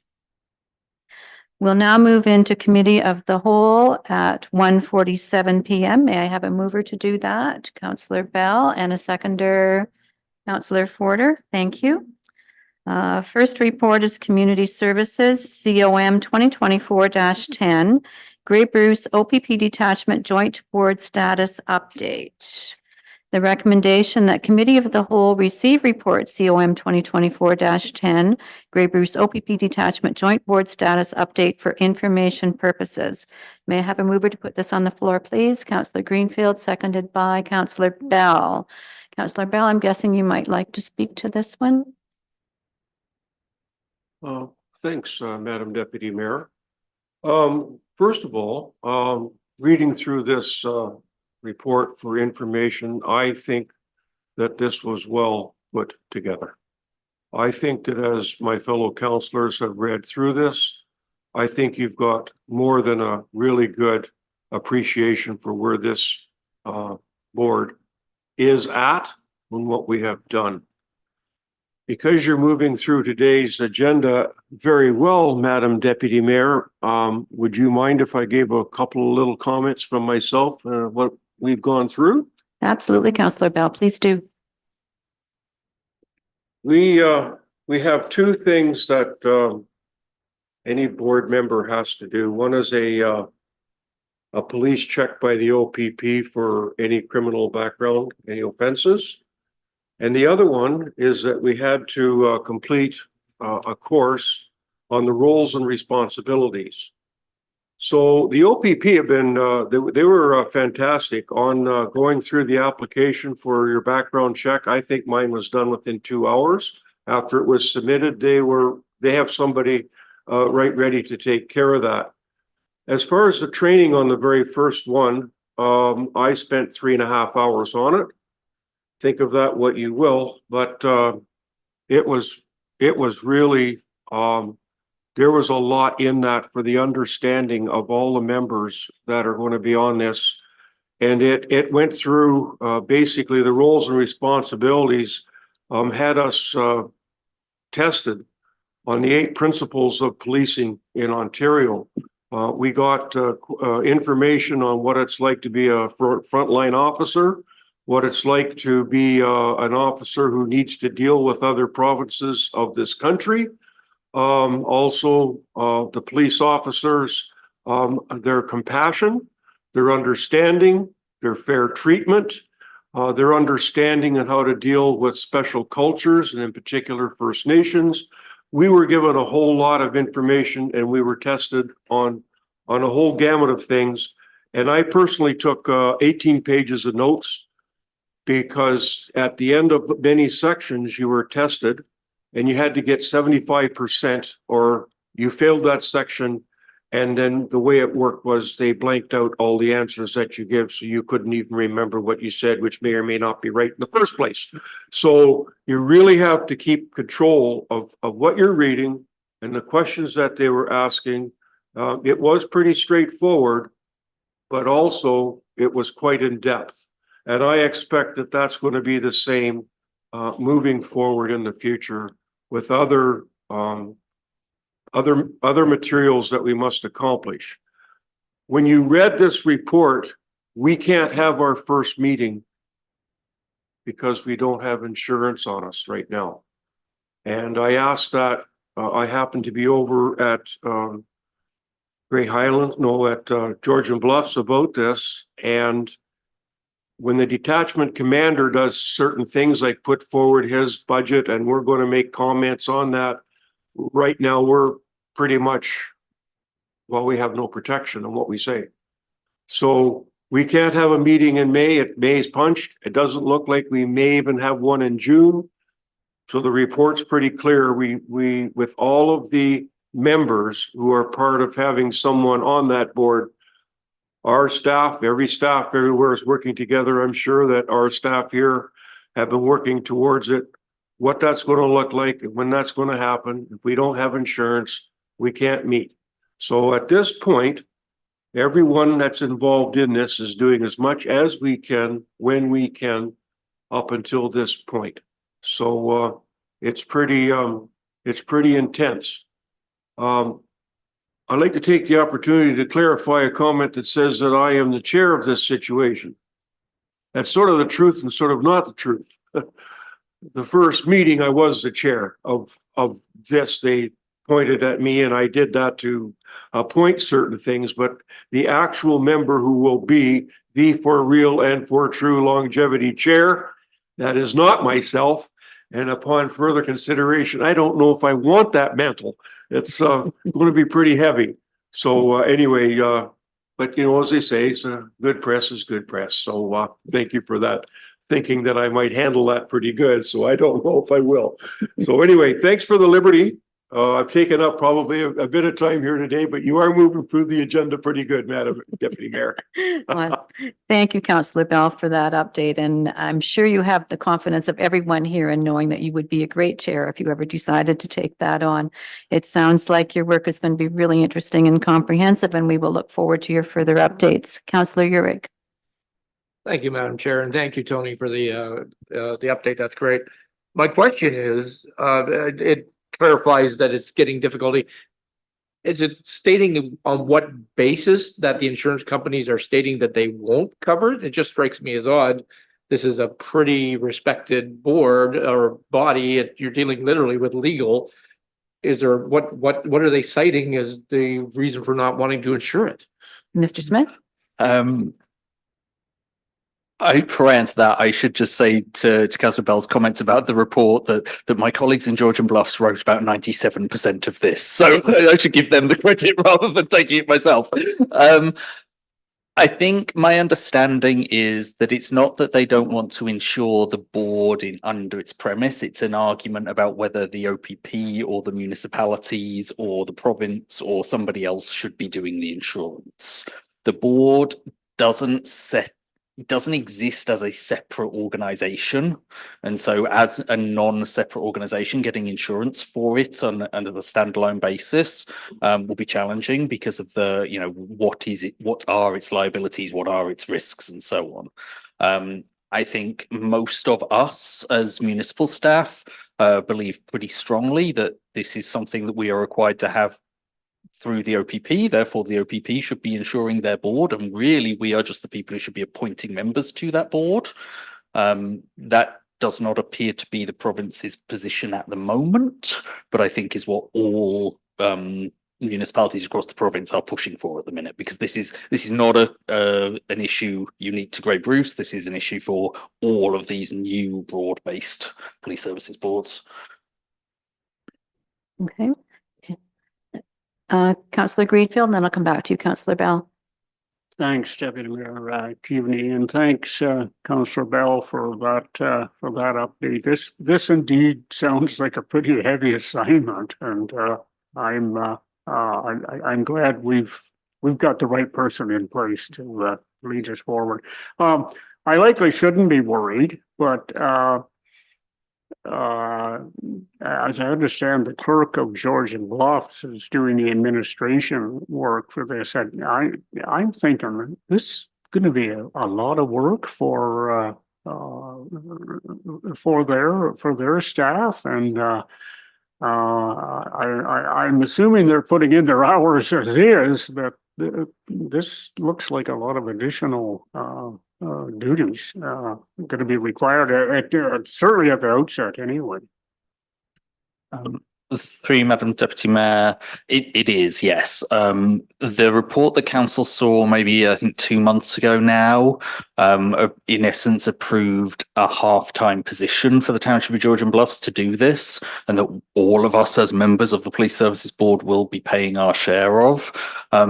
We'll now move into committee of the whole at 1:47 p.m. May I have a mover to do that? Councillor Bell, and a seconder, Councillor Forder. Thank you. First report is Community Services, COM 2024-10, Grey Bruce OPP Detachment Joint Board Status Update. The recommendation that Committee of the Whole receive report COM 2024-10, Grey Bruce OPP Detachment Joint Board Status Update for information purposes. May I have a mover to put this on the floor, please? Councillor Greenfield, seconded by Councillor Bell. Councillor Bell, I'm guessing you might like to speak to this one. Thanks, Madam Deputy Mayor. First of all, reading through this report for information, I think that this was well put together. I think that as my fellow councillors have read through this, I think you've got more than a really good appreciation for where this board is at and what we have done. Because you're moving through today's agenda very well, Madam Deputy Mayor, would you mind if I gave a couple of little comments from myself, what we've gone through? Absolutely, Councillor Bell, please do. We have two things that any board member has to do. One is a police check by the OPP for any criminal background, any offenses. And the other one is that we had to complete a course on the roles and responsibilities. So the OPP have been, they were fantastic on going through the application for your background check. I think mine was done within 2 hours. After it was submitted, they have somebody right ready to take care of that. As far as the training on the very first one, I spent 3.5 hours on it. Think of that what you will, but it was really there was a lot in that for the understanding of all the members that are going to be on this. And it went through basically the roles and responsibilities, had us tested on the 8 principles of policing in Ontario. We got information on what it's like to be a frontline officer, what it's like to be an officer who needs to deal with other provinces of this country. Also, the police officers, their compassion, their understanding, their fair treatment, their understanding on how to deal with special cultures and in particular First Nations. We were given a whole lot of information and we were tested on a whole gamut of things. And I personally took 18 pages of notes because at the end of many sections you were tested and you had to get 75% or you failed that section. And then the way it worked was they blanked out all the answers that you give. So you couldn't even remember what you said, which may or may not be right in the first place. So you really have to keep control of what you're reading and the questions that they were asking. It was pretty straightforward, but also it was quite in depth. And I expect that that's going to be the same moving forward in the future with other materials that we must accomplish. When you read this report, we can't have our first meeting because we don't have insurance on us right now. And I asked that, I happened to be over at Georgian Bluffs about this. And when the detachment commander does certain things like put forward his budget and we're going to make comments on that, right now we're pretty much, well, we have no protection on what we say. So we can't have a meeting in May. May's punched. It doesn't look like we may even have one in June. So the report's pretty clear. We with all of the members who are part of having someone on that board, our staff, every staff everywhere is working together. I'm sure that our staff here have been working towards it, what that's going to look like and when that's going to happen. If we don't have insurance, we can't meet. So at this point, everyone that's involved in this is doing as much as we can when we can up until this point. So it's pretty intense. I'd like to take the opportunity to clarify a comment that says that I am the chair of this situation. That's sort of the truth and sort of not the truth. The first meeting I was the chair of this. They pointed at me and I did that to appoint certain things, but the actual member who will be the for real and for true longevity chair, that is not myself. And upon further consideration, I don't know if I want that mantle. It's going to be pretty heavy. So anyway, but you know, as they say, it's good press is good press. So thank you for that, thinking that I might handle that pretty good. So I don't know if I will. So anyway, thanks for the liberty. I've taken up probably a bit of time here today, but you are moving through the agenda pretty good, Madam Deputy Mayor. Well, thank you, Councillor Bell, for that update. And I'm sure you have the confidence of everyone here in knowing that you would be a great chair if you ever decided to take that on. It sounds like your work is going to be really interesting and comprehensive, and we will look forward to your further updates. Councillor Urick. Thank you, Madam Chair, and thank you, Tony, for the update. That's great. My question is, it clarifies that it's getting difficulty. Is it stating on what basis that the insurance companies are stating that they won't cover it? It just strikes me as odd. This is a pretty respected board or body. You're dealing literally with legal. Is there what are they citing as the reason for not wanting to insure it? Mr. Smith? Prior to that, I should just say to Councillor Bell's comments about the report that my colleagues in Georgian Bluffs wrote about 97% of this. So I should give them the credit rather than taking it myself. I think my understanding is that it's not that they don't want to insure the board under its premise. It's an argument about whether the OPP or the municipalities or the province or somebody else should be doing the insurance. The board doesn't exist as a separate organization. And so as a non-separate organization, getting insurance for it on as a standalone basis will be challenging because of the, what is it, what are its liabilities, what are its risks, and so on. I think most of us as municipal staff believe pretty strongly that this is something that we are required to have through the OPP. Therefore, the OPP should be ensuring their board, and really we are just the people who should be appointing members to that board. That does not appear to be the province's position at the moment, but I think is what all municipalities across the province are pushing for at the minute, because this is not an issue unique to Grey Bruce. This is an issue for all of these new broad-based police services boards. Okay. Councillor Greenfield, and then I'll come back to you, Councillor Bell. Thanks, Deputy Mayor Keaveney, and thanks, Councillor Bell, for that update. This indeed sounds like a pretty heavy assignment, and I'm glad we've got the right person in place to lead us forward. I likely shouldn't be worried, but as I understand, the clerk of Georgian Bluffs is doing the administration work for this. And I'm thinking this is going to be a lot of work for their staff, and I'm assuming they're putting in their hours as is, but this looks like a lot of additional duties going to be required certainly at the outset anyway. Through Madam Deputy Mayor, it is, yes. The report the council saw maybe I think 2 months ago now, in essence approved a half-time position for the Township of Georgian Bluffs to do this, and that all of us as members of the Police Services Board will be paying our share of.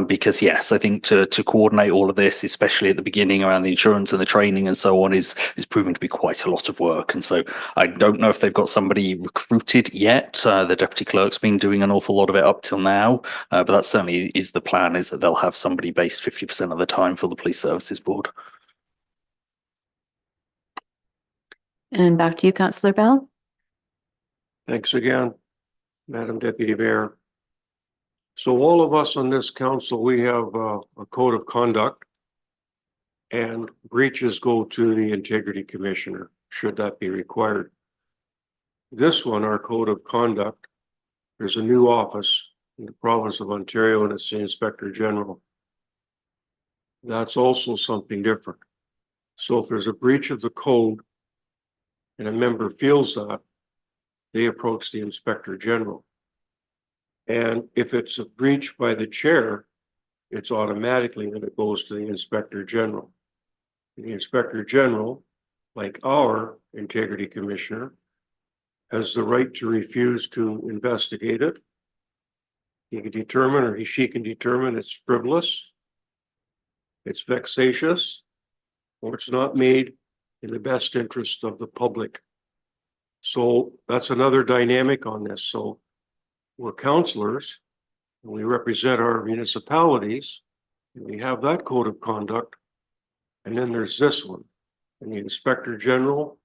Because yes, I think to coordinate all of this, especially at the beginning around the insurance and the training and so on, is proving to be quite a lot of work. And so I don't know if they've got somebody recruited yet. The Deputy Clerk's been doing an awful lot of it up till now, but that certainly is the plan, is that they'll have somebody based 50% of the time for the Police Services Board. And back to you, Councillor Bell. Thanks again, Madam Deputy Mayor. So all of us on this council, we have a code of conduct, and breaches go to the Integrity Commissioner, should that be required. This one, our code of conduct, there's a new office in the province of Ontario, and it's the Inspector General. That's also something different. So if there's a breach of the code and a member feels that, they approach the Inspector General. And if it's a breach by the chair, it's automatically that it goes to the Inspector General. The Inspector General, like our Integrity Commissioner, has the right to refuse to investigate it. He can determine, or she can determine, it's frivolous, it's vexatious, or it's not made in the best interest of the public. So that's another dynamic on this. So we're councillors, and we represent our municipalities, and we have that code of conduct. And then there's this one, and the Inspector General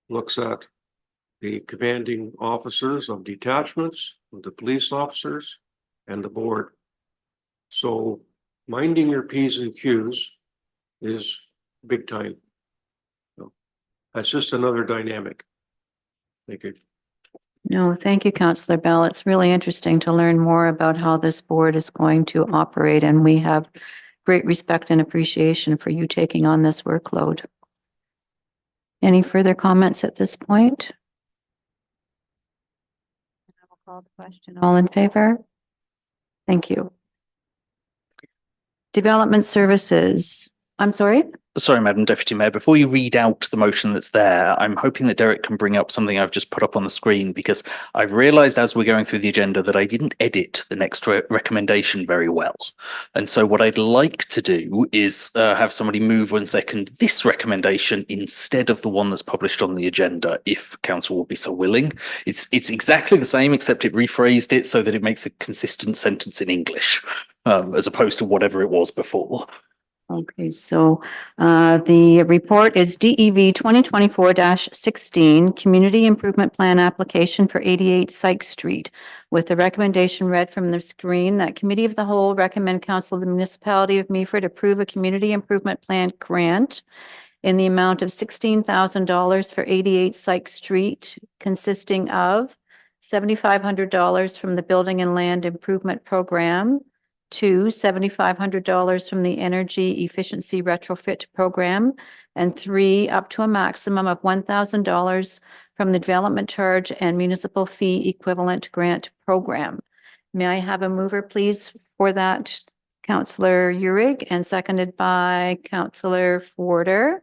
looks at the commanding officers of detachments, of the police officers, and the board. So minding your P's and Q's is big time. So that's just another dynamic. Thank you. No, thank you, Councillor Bell. It's really interesting to learn more about how this board is going to operate, and we have great respect and appreciation for you taking on this workload. Any further comments at this point? I will call the question. All in favor? Thank you. Development Services. I'm sorry? Sorry, Madam Deputy Mayor, before you read out the motion that's there, I'm hoping that Derek can bring up something I've just put up on the screen, because I've realised as we're going through the agenda that I didn't edit the next recommendation very well. And so what I'd like to do is have somebody move and second this recommendation instead of the one that's published on the agenda, if council will be so willing. It's exactly the same, except it rephrased it so that it makes a consistent sentence in English, as opposed to whatever it was before. Okay, so the report is DEV 2024-16, Community Improvement Plan Application for 88 Sykes Street, with the recommendation read from the screen that Committee of the Whole recommend Council of the Municipality of Meaford approve a Community Improvement Plan grant in the amount of $16,000 for 88 Sykes Street, consisting of $7,500 from the Building and Land Improvement Program, two, $7,500 from the Energy Efficiency Retrofit Program, and three, up to a maximum of $1,000 from the Development Charge and Municipal Fee Equivalent Grant Program. May I have a mover, please, for that? Councillor Uhrig, and seconded by Councillor Forder.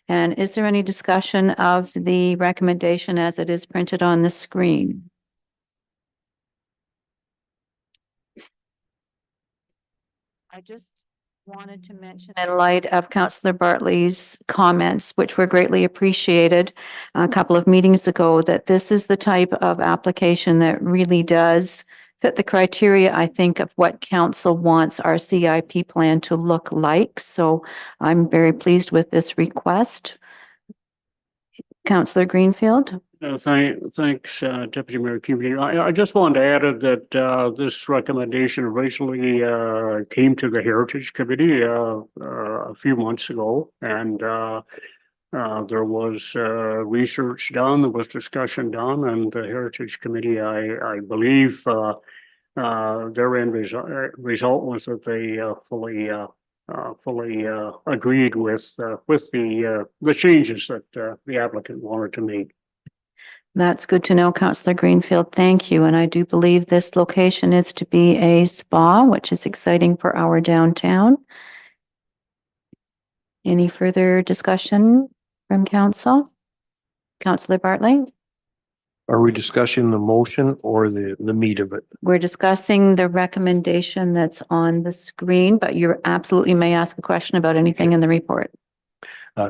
And is there any discussion of the recommendation as it is printed on the screen? I just wanted to mention, in light of Councillor Bartley's comments, which were greatly appreciated a couple of meetings ago, that this is the type of application that really does fit the criteria, I think, of what council wants our CIP plan to look like. So I'm very pleased with this request. Councillor Greenfield. Thanks, Deputy Mayor Keaveney. I just wanted to add that this recommendation originally came to the Heritage Committee a few months ago, and there was research done, there was discussion done, and the Heritage Committee, I believe, their end result was that they fully agreed with the changes that the applicant wanted to make. That's good to know, Councillor Greenfield. Thank you. And I do believe this location is to be a spa, which is exciting for our downtown. Any further discussion from council? Councillor Bartley? Are we discussing the motion or the meat of it? We're discussing the recommendation that's on the screen, but you absolutely may ask a question about anything in the report.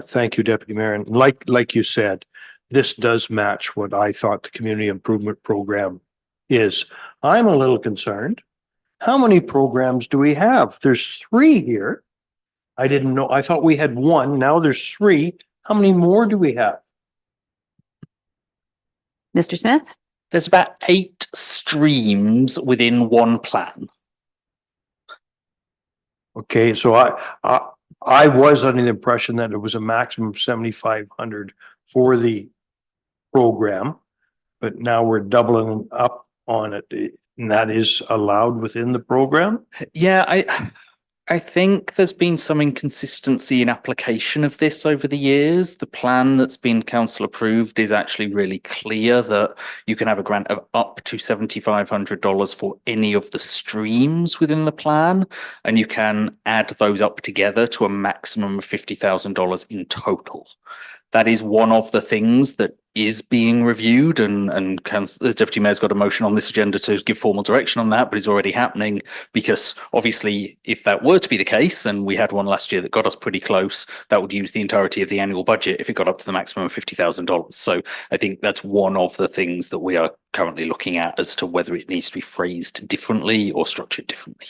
Thank you, Deputy Mayor. And like you said, this does match what I thought the community improvement program is. I'm a little concerned. How many programs do we have? There's 3 here. I didn't know. I thought we had 1. Now there's 3. How many more do we have? Mr. Smith? There's about 8 streams within one plan. Okay, so I was under the impression that it was a maximum of 7,500 for the program, but now we're doubling up on it, and that is allowed within the program? Yeah, I think there's been some inconsistency in application of this over the years. The plan that's been council approved is actually really clear that you can have a grant of up to $7,500 for any of the streams within the plan, and you can add those up together to a maximum of $50,000 in total. That is one of the things that is being reviewed, and the Deputy Mayor's got a motion on this agenda to give formal direction on that, but it's already happening, because obviously if that were to be the case, and we had one last year that got us pretty close, that would use the entirety of the annual budget if it got up to the maximum of $50,000. So I think that's one of the things that we are currently looking at as to whether it needs to be phrased differently or structured differently.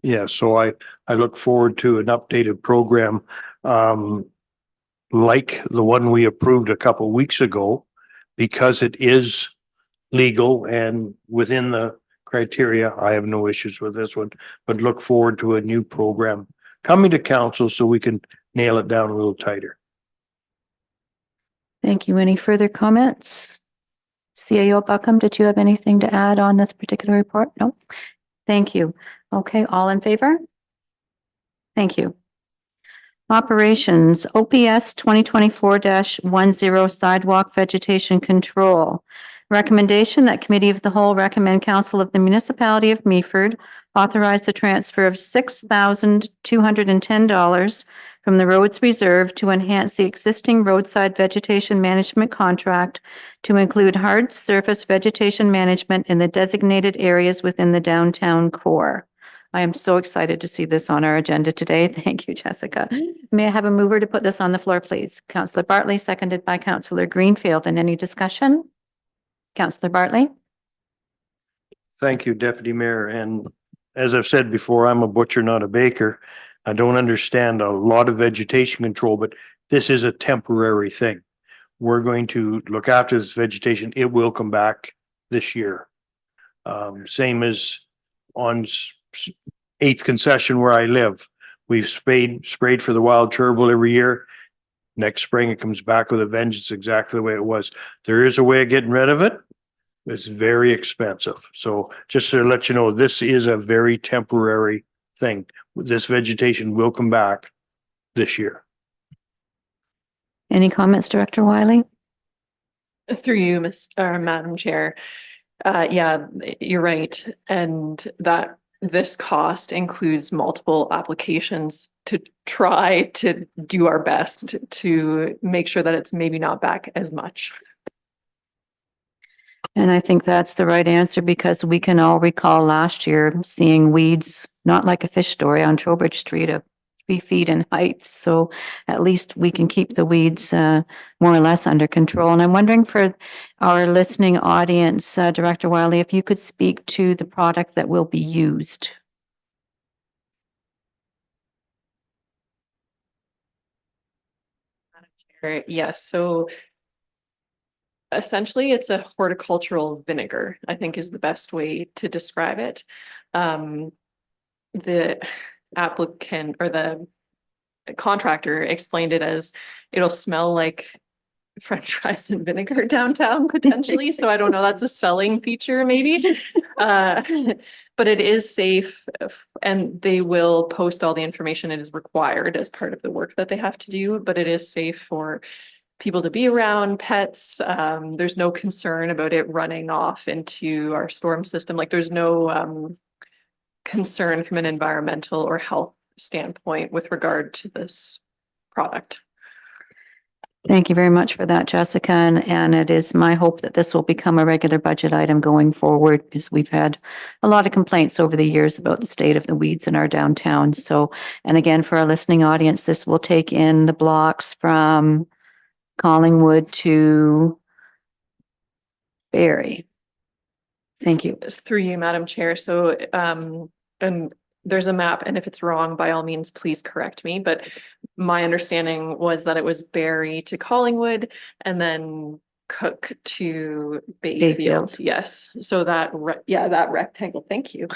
Yeah, so I look forward to an updated program, like the one we approved a couple of weeks ago, because it is legal and within the criteria. I have no issues with this one, but look forward to a new program coming to council so we can nail it down a little tighter. Thank you. Any further comments? CAO Buckham, did you have anything to add on this particular report? No? Thank you. Okay, all in favor? Thank you. Operations, OPS 2024-10 Sidewalk Vegetation Control. Recommendation that Committee of the Whole recommend Council of the Municipality of Meaford authorize the transfer of $6,210 from the Roads Reserve to enhance the existing roadside vegetation management contract to include hard surface vegetation management in the designated areas within the downtown core. I am so excited to see this on our agenda today. Thank you, Jessica. May I have a mover to put this on the floor, please? Councillor Bartley, seconded by Councillor Greenfield. And any discussion? Councillor Bartley? Thank you, Deputy Mayor. And as I've said before, I'm a butcher, not a baker. I don't understand a lot of vegetation control, but this is a temporary thing. We're going to look after this vegetation. It will come back this year. Same as on 8th concession where I live. We've sprayed for the wild chervil every year. Next spring, it comes back with a vengeance, exactly the way it was. There is a way of getting rid of it. It's very expensive. So just to let you know, this is a very temporary thing. This vegetation will come back this year. Any comments, Director Wiley? Through you, Madam Chair. Yeah, you're right. And that this cost includes multiple applications to try to do our best to make sure that it's maybe not back as much. And I think that's the right answer because we can all recall last year seeing weeds, not like a fish story on Trowbridge Street of 3 feet in height. So at least we can keep the weeds more or less under control. And I'm wondering for our listening audience, Director Wiley, if you could speak to the product that will be used. Yes, so essentially it's a horticultural vinegar, I think is the best way to describe it. The applicant or the contractor explained it as it'll smell like French fries and vinegar downtown potentially. So I don't know, that's a selling feature maybe. But it is safe and they will post all the information it is required as part of the work that they have to do, but it is safe for people to be around, pets. There's no concern about it running off into our storm system. Like there's no concern from an environmental or health standpoint with regard to this product. Thank you very much for that, Jessica. And it is my hope that this will become a regular budget item going forward because we've had a lot of complaints over the years about the state of the weeds in our downtown. So, and again, for our listening audience, this will take in the blocks from Collingwood to Barrie. Thank you. Through you, Madam Chair. So, and there's a map, and if it's wrong, by all means, please correct me. But my understanding was that it was Barrie to Collingwood and then Cook to Bayfield. Yes. So that, that rectangle. Thank you.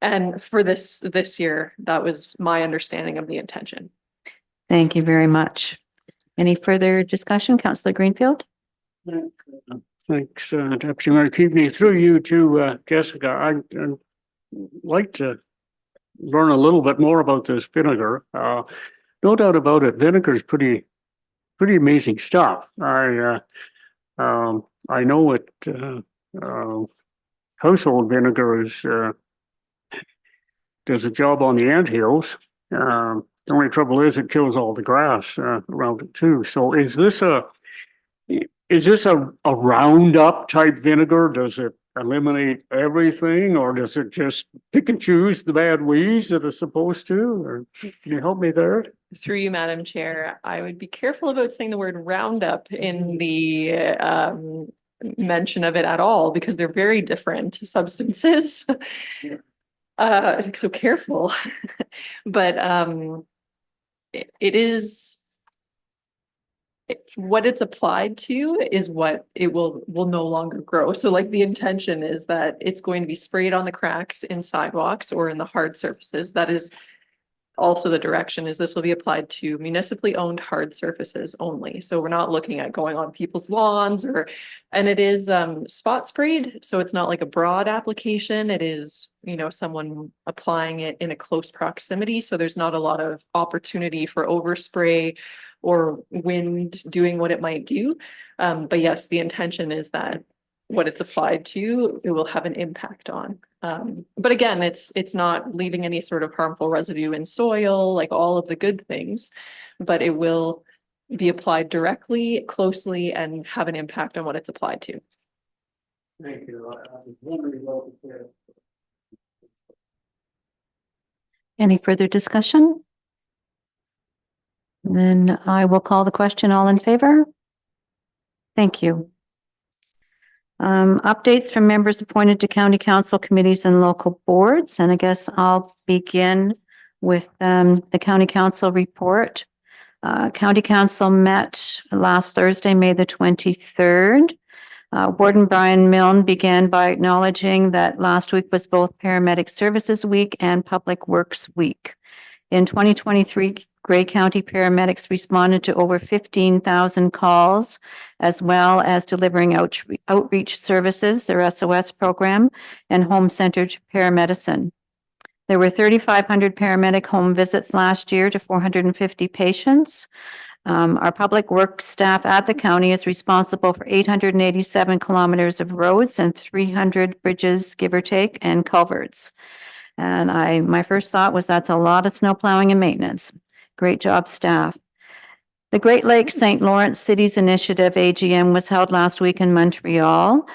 And for this year, that was my understanding of the intention. Thank you very much. Any further discussion, Councillor Greenfield? Thanks, Deputy Mayor Keaveney. Through you to Jessica, I'd like to learn a little bit more about this vinegar. No doubt about it, vinegar is pretty amazing stuff. I know it. Household vinegar does a job on the anthills. The only trouble is it kills all the grass around it too. So is this a Roundup type vinegar? Does it eliminate everything, or does it just pick and choose the bad weeds that it's supposed to? Or can you help me there? Through you, Madam Chair, I would be careful about saying the word Roundup in the mention of it at all, because they're very different substances. So careful. But it is what it's applied to is what it will no longer grow. So like the intention is that it's going to be sprayed on the cracks in sidewalks or in the hard surfaces. That is also the direction, is this will be applied to municipally owned hard surfaces only. So we're not looking at going on people's lawns and it is spot sprayed. So it's not like a broad application. It is, someone applying it in a close proximity. So there's not a lot of opportunity for overspray or wind doing what it might do. But yes, the intention is that what it's applied to, it will have an impact on. But again, it's not leaving any sort of harmful residue in soil, like all of the good things, but it will be applied directly, closely, and have an impact on what it's applied to. Thank you. I was wondering about the Any further discussion? Then I will call the question. All in favor? Thank you. Updates from members appointed to county council committees and local boards. And I guess I'll begin with the county council report. County council met last Thursday, May the 23rd. Warden Brian Milne began by acknowledging that last week was both Paramedic Services Week and Public Works Week. In 2023, Grey County paramedics responded to over 15,000 calls, as well as delivering outreach services, their SOS program, and home-centered paramedicine. There were 3,500 paramedic home visits last year to 450 patients. Our public works staff at the county is responsible for 887 kilometers of roads and 300 bridges, give or take, and culverts. And my first thought was that's a lot of snow plowing and maintenance. Great job, staff. The Great Lakes St. Lawrence Cities Initiative AGM was held last week in Montreal.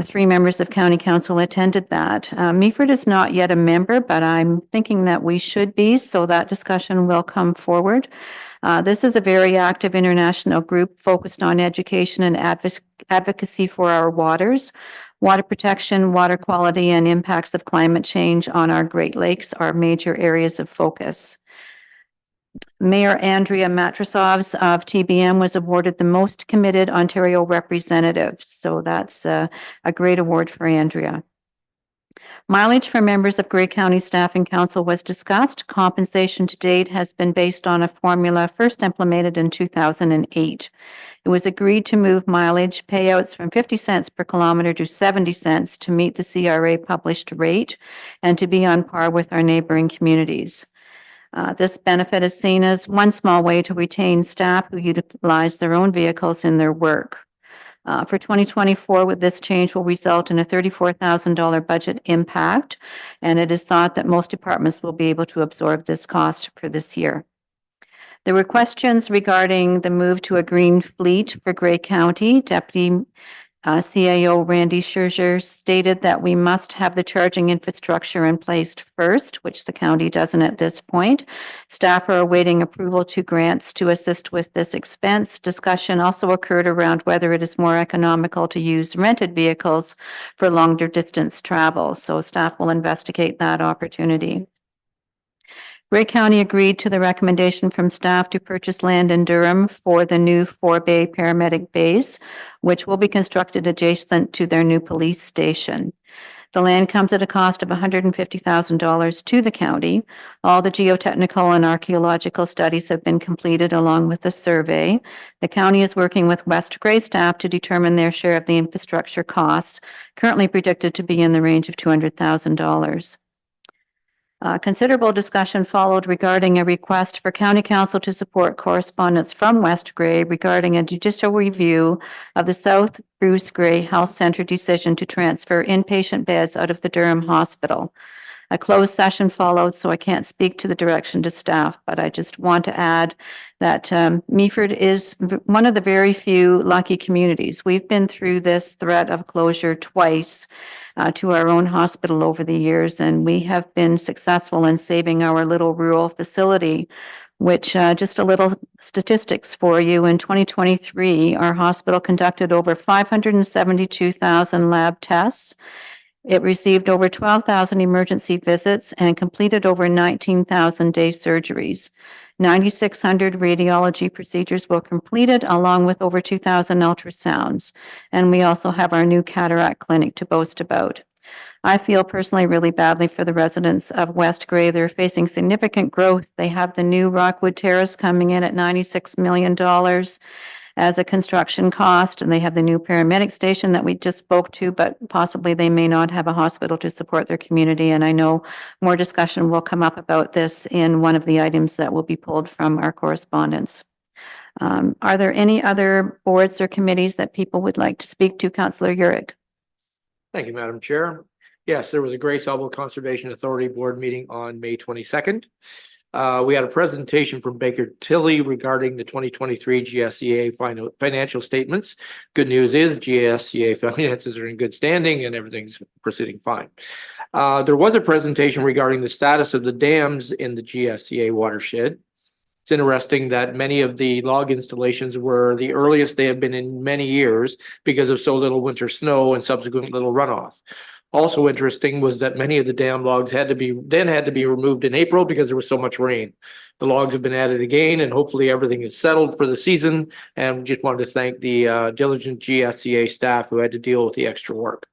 3 members of county council attended that. Meaford is not yet a member, but I'm thinking that we should be, so that discussion will come forward. This is a very active international group focused on education and advocacy for our waters. Water protection, water quality, and impacts of climate change on our Great Lakes are major areas of focus. Mayor Andrea Matrosovs of TBM was awarded the most committed Ontario representative. So that's a great award for Andrea. Mileage for members of Grey County Staff and Council was discussed. Compensation to date has been based on a formula first implemented in 2008. It was agreed to move mileage payouts from 50 cents per kilometer to 70 cents to meet the CRA published rate and to be on par with our neighboring communities. This benefit is seen as one small way to retain staff who utilize their own vehicles in their work. For 2024, with this change will result in a $34,000 budget impact, and it is thought that most departments will be able to absorb this cost for this year. There were questions regarding the move to a green fleet for Grey County. Deputy CAO Randy Scherzer stated that we must have the charging infrastructure in place first, which the county doesn't at this point. Staff are awaiting approval to grants to assist with this expense. Discussion also occurred around whether it is more economical to use rented vehicles for longer distance travel. So staff will investigate that opportunity. Grey County agreed to the recommendation from staff to purchase land in Durham for the new 4-bay paramedic base, which will be constructed adjacent to their new police station. The land comes at a cost of $150,000 to the county. All the geotechnical and archaeological studies have been completed along with the survey. The county is working with West Grey staff to determine their share of the infrastructure costs, currently predicted to be in the range of $200,000. Considerable discussion followed regarding a request for county council to support correspondence from West Grey regarding a judicial review of the South Bruce Grey Health Center decision to transfer inpatient beds out of the Durham Hospital. A closed session followed, so I can't speak to the direction to staff, but I just want to add that Meaford is one of the very few lucky communities. We've been through this threat of closure twice to our own hospital over the years, and we have been successful in saving our little rural facility, which just a little statistics for you. In 2023, our hospital conducted over 572,000 lab tests. It received over 12,000 emergency visits and completed over 19,000 day surgeries. 9,600 radiology procedures were completed, along with over 2,000 ultrasounds. And we also have our new cataract clinic to boast about. I feel personally really badly for the residents of West Grey. They're facing significant growth. They have the new Rockwood Terrace coming in at $96 million. As a construction cost, and they have the new paramedic station that we just spoke to, but possibly they may not have a hospital to support their community. And I know more discussion will come up about this in one of the items that will be pulled from our correspondence. Are there any other boards or committees that people would like to speak to? Councillor Urick. Thank you, Madam Chair. Yes, there was a Grace Elbow Conservation Authority Board meeting on May 22nd. We had a presentation from Baker Tilly regarding the 2023 GSCA financial statements. Good news is GSCA finances are in good standing and everything's proceeding fine. There was a presentation regarding the status of the dams in the GSCA watershed. It's interesting that many of the log installations were the earliest they have been in many years because of so little winter snow and subsequent little runoff. Also interesting was that many of the dam logs had to be removed in April because there was so much rain. The logs have been added again, and hopefully everything is settled for the season. And just wanted to thank the diligent GSCA staff who had to deal with the extra work.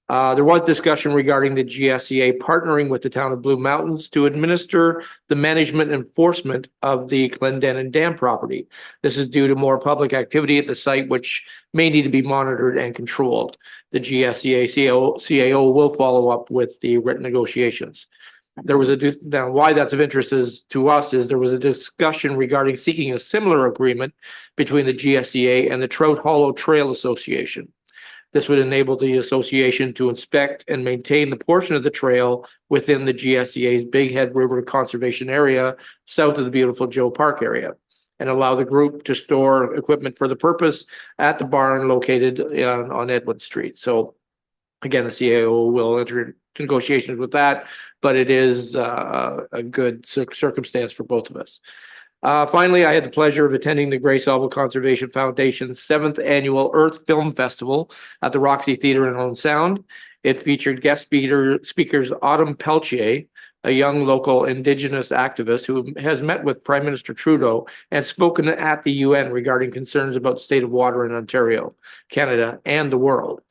There was discussion regarding the GSCA partnering with the town of Blue Mountains to administer the management enforcement of the Clendenin Dam property. This is due to more public activity at the site, which may need to be monitored and controlled. The GSCA CAO will follow up with the written negotiations. There was now why that's of interest to us is there was a discussion regarding seeking a similar agreement between the GSCA and the Trout Hollow Trail Association. This would enable the association to inspect and maintain the portion of the trail within the GSCA's Big Head River Conservation Area south of the beautiful Joe Park area, and allow the group to store equipment for the purpose at the barn located on Edward Street. So again, the CAO will enter into negotiations with that, but it is a good circumstance for both of us. Finally, I had the pleasure of attending the Grace Albel Conservation Foundation's 7th annual Earth Film Festival at the Roxy Theater in Owen Sound. It featured guest speakers Autumn Peltier, a young local Indigenous activist who has met with Prime Minister Trudeau and spoken at the UN regarding concerns about the state of water in Ontario, Canada, and the world.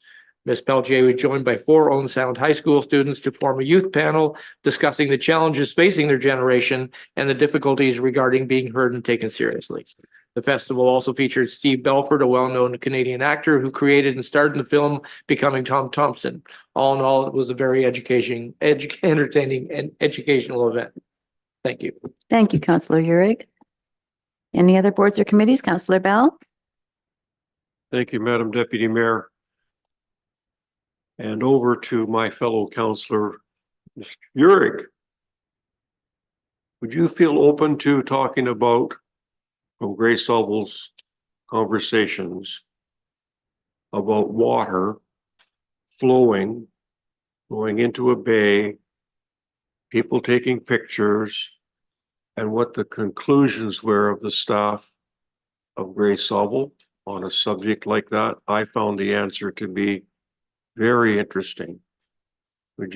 Ms. Peltier was joined by 4 Owen Sound High School students to form a youth panel discussing the challenges facing their generation and the difficulties regarding being heard and taken seriously. The festival also featured Steve Belford, a well-known Canadian actor who created and starred in the film Becoming Tom Thompson. All in all, it was a very entertaining and educational event. Thank you. Thank you, Councillor Urick. Any other boards or committees? Councillor Bell? Thank you, Madam Deputy Mayor. And over to my fellow councillor, Mr. Urick. Would you feel open to talking about from Grace Albel's conversations about water flowing, going into a bay, people taking pictures, and what the conclusions were of the staff of Grace Albel on a subject like that? I found the answer to be very interesting. And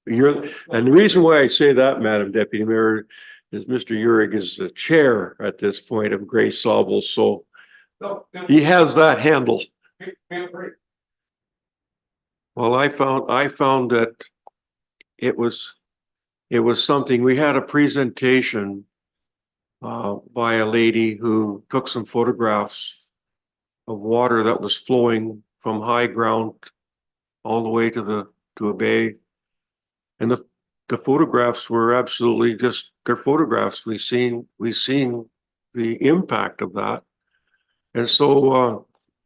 the reason why I say that, Madam Deputy Mayor, is Mr. Urick is the chair at this point of Grace Albel, so he has that handle. Well, I found that it was something. We had a presentation by a lady who took some photographs of water that was flowing from high ground all the way to a bay, and the photographs were absolutely just they're photographs. We seen the impact of that, and so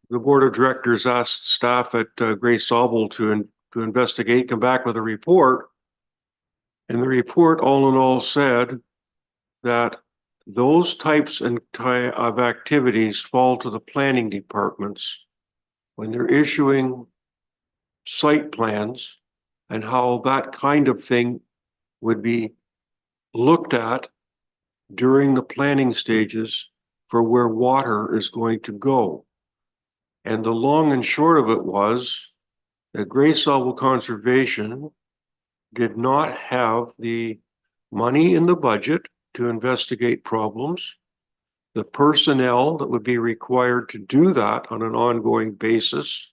the board of directors asked staff at Grace Albel to investigate, come back with a report, and the report all in all said that those types of activities fall to the planning departments when they're issuing site plans, and how that kind of thing would be looked at during the planning stages for where water is going to go. And the long and short of it was that Grace Albel Conservation did not have the money in the budget to investigate problems, the personnel that would be required to do that on an ongoing basis.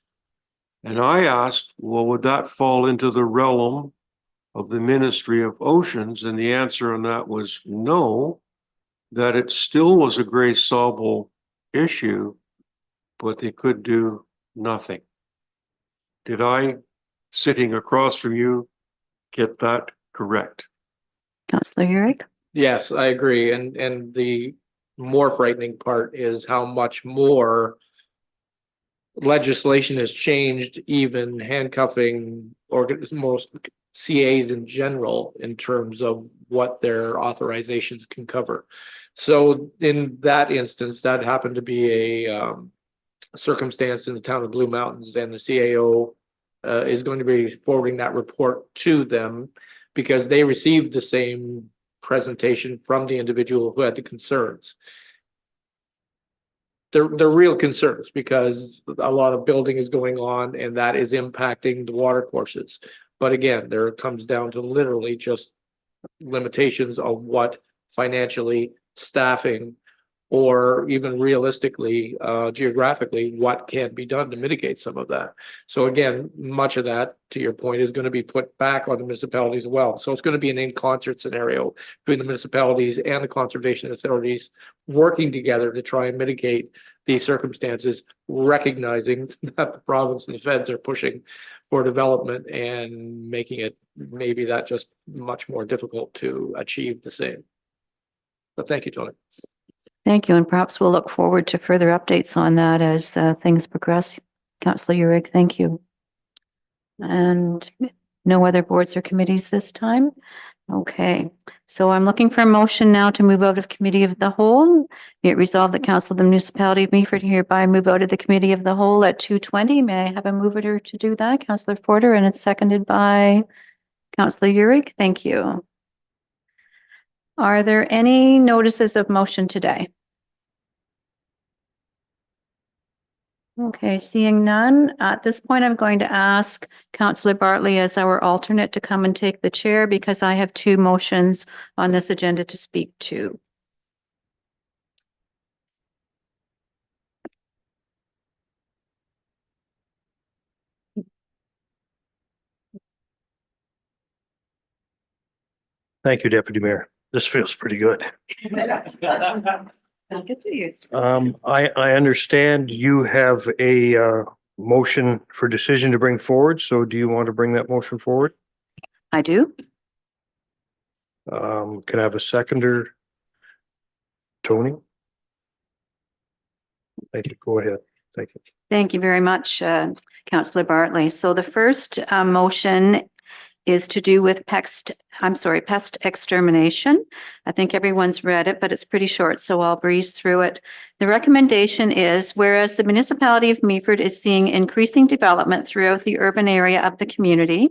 And I asked, well, would that fall into the realm of the Ministry of Oceans? And the answer on that was no, that it still was a Grace Albel issue, but they could do nothing. Did I, sitting across from you, get that correct? Councillor Urick? Yes, I agree. And the more frightening part is how much more legislation has changed, even handcuffing most CAs in general in terms of what their authorizations can cover. So in that instance, that happened to be a circumstance in the town of Blue Mountains, and the CAO is going to be forwarding that report to them because they received the same presentation from the individual who had the concerns. They're real concerns because a lot of building is going on and that is impacting the water courses. But again, there it comes down to literally just limitations of what financially, staffing, or even realistically, geographically, what can be done to mitigate some of that. So again, much of that, to your point, is going to be put back on the municipalities as well. So it's going to be an in-concert scenario between the municipalities and the conservation authorities working together to try and mitigate these circumstances, recognizing that the province and the feds are pushing for development and making it maybe that just much more difficult to achieve the same. But thank you, Tony. Thank you, and perhaps we'll look forward to further updates on that as things progress. Councillor Urick, thank you. And no other boards or committees this time? Okay, so I'm looking for a motion now to move out of committee of the whole. Be it resolved that Council of the Municipality of Meaford hereby move out of the committee of the whole at 2:20. May I have a mover to do that? Councillor Porter, and it's seconded by Councillor Urick. Thank you. Are there any notices of motion today? Okay, seeing none, at this point, I'm going to ask Councillor Bartley as our alternate to come and take the chair because I have two motions on this agenda to speak to. Thank you, Deputy Mayor. This feels pretty good. I understand you have a motion for decision to bring forward. So do you want to bring that motion forward? I do. Can I have a seconder? Tony? Thank you. Go ahead. Thank you. Thank you very much, Councillor Bartley. So the first motion is to do with pest extermination. I think everyone's read it, but it's pretty short, so I'll breeze through it. The recommendation is, whereas the municipality of Meaford is seeing increasing development throughout the urban area of the community,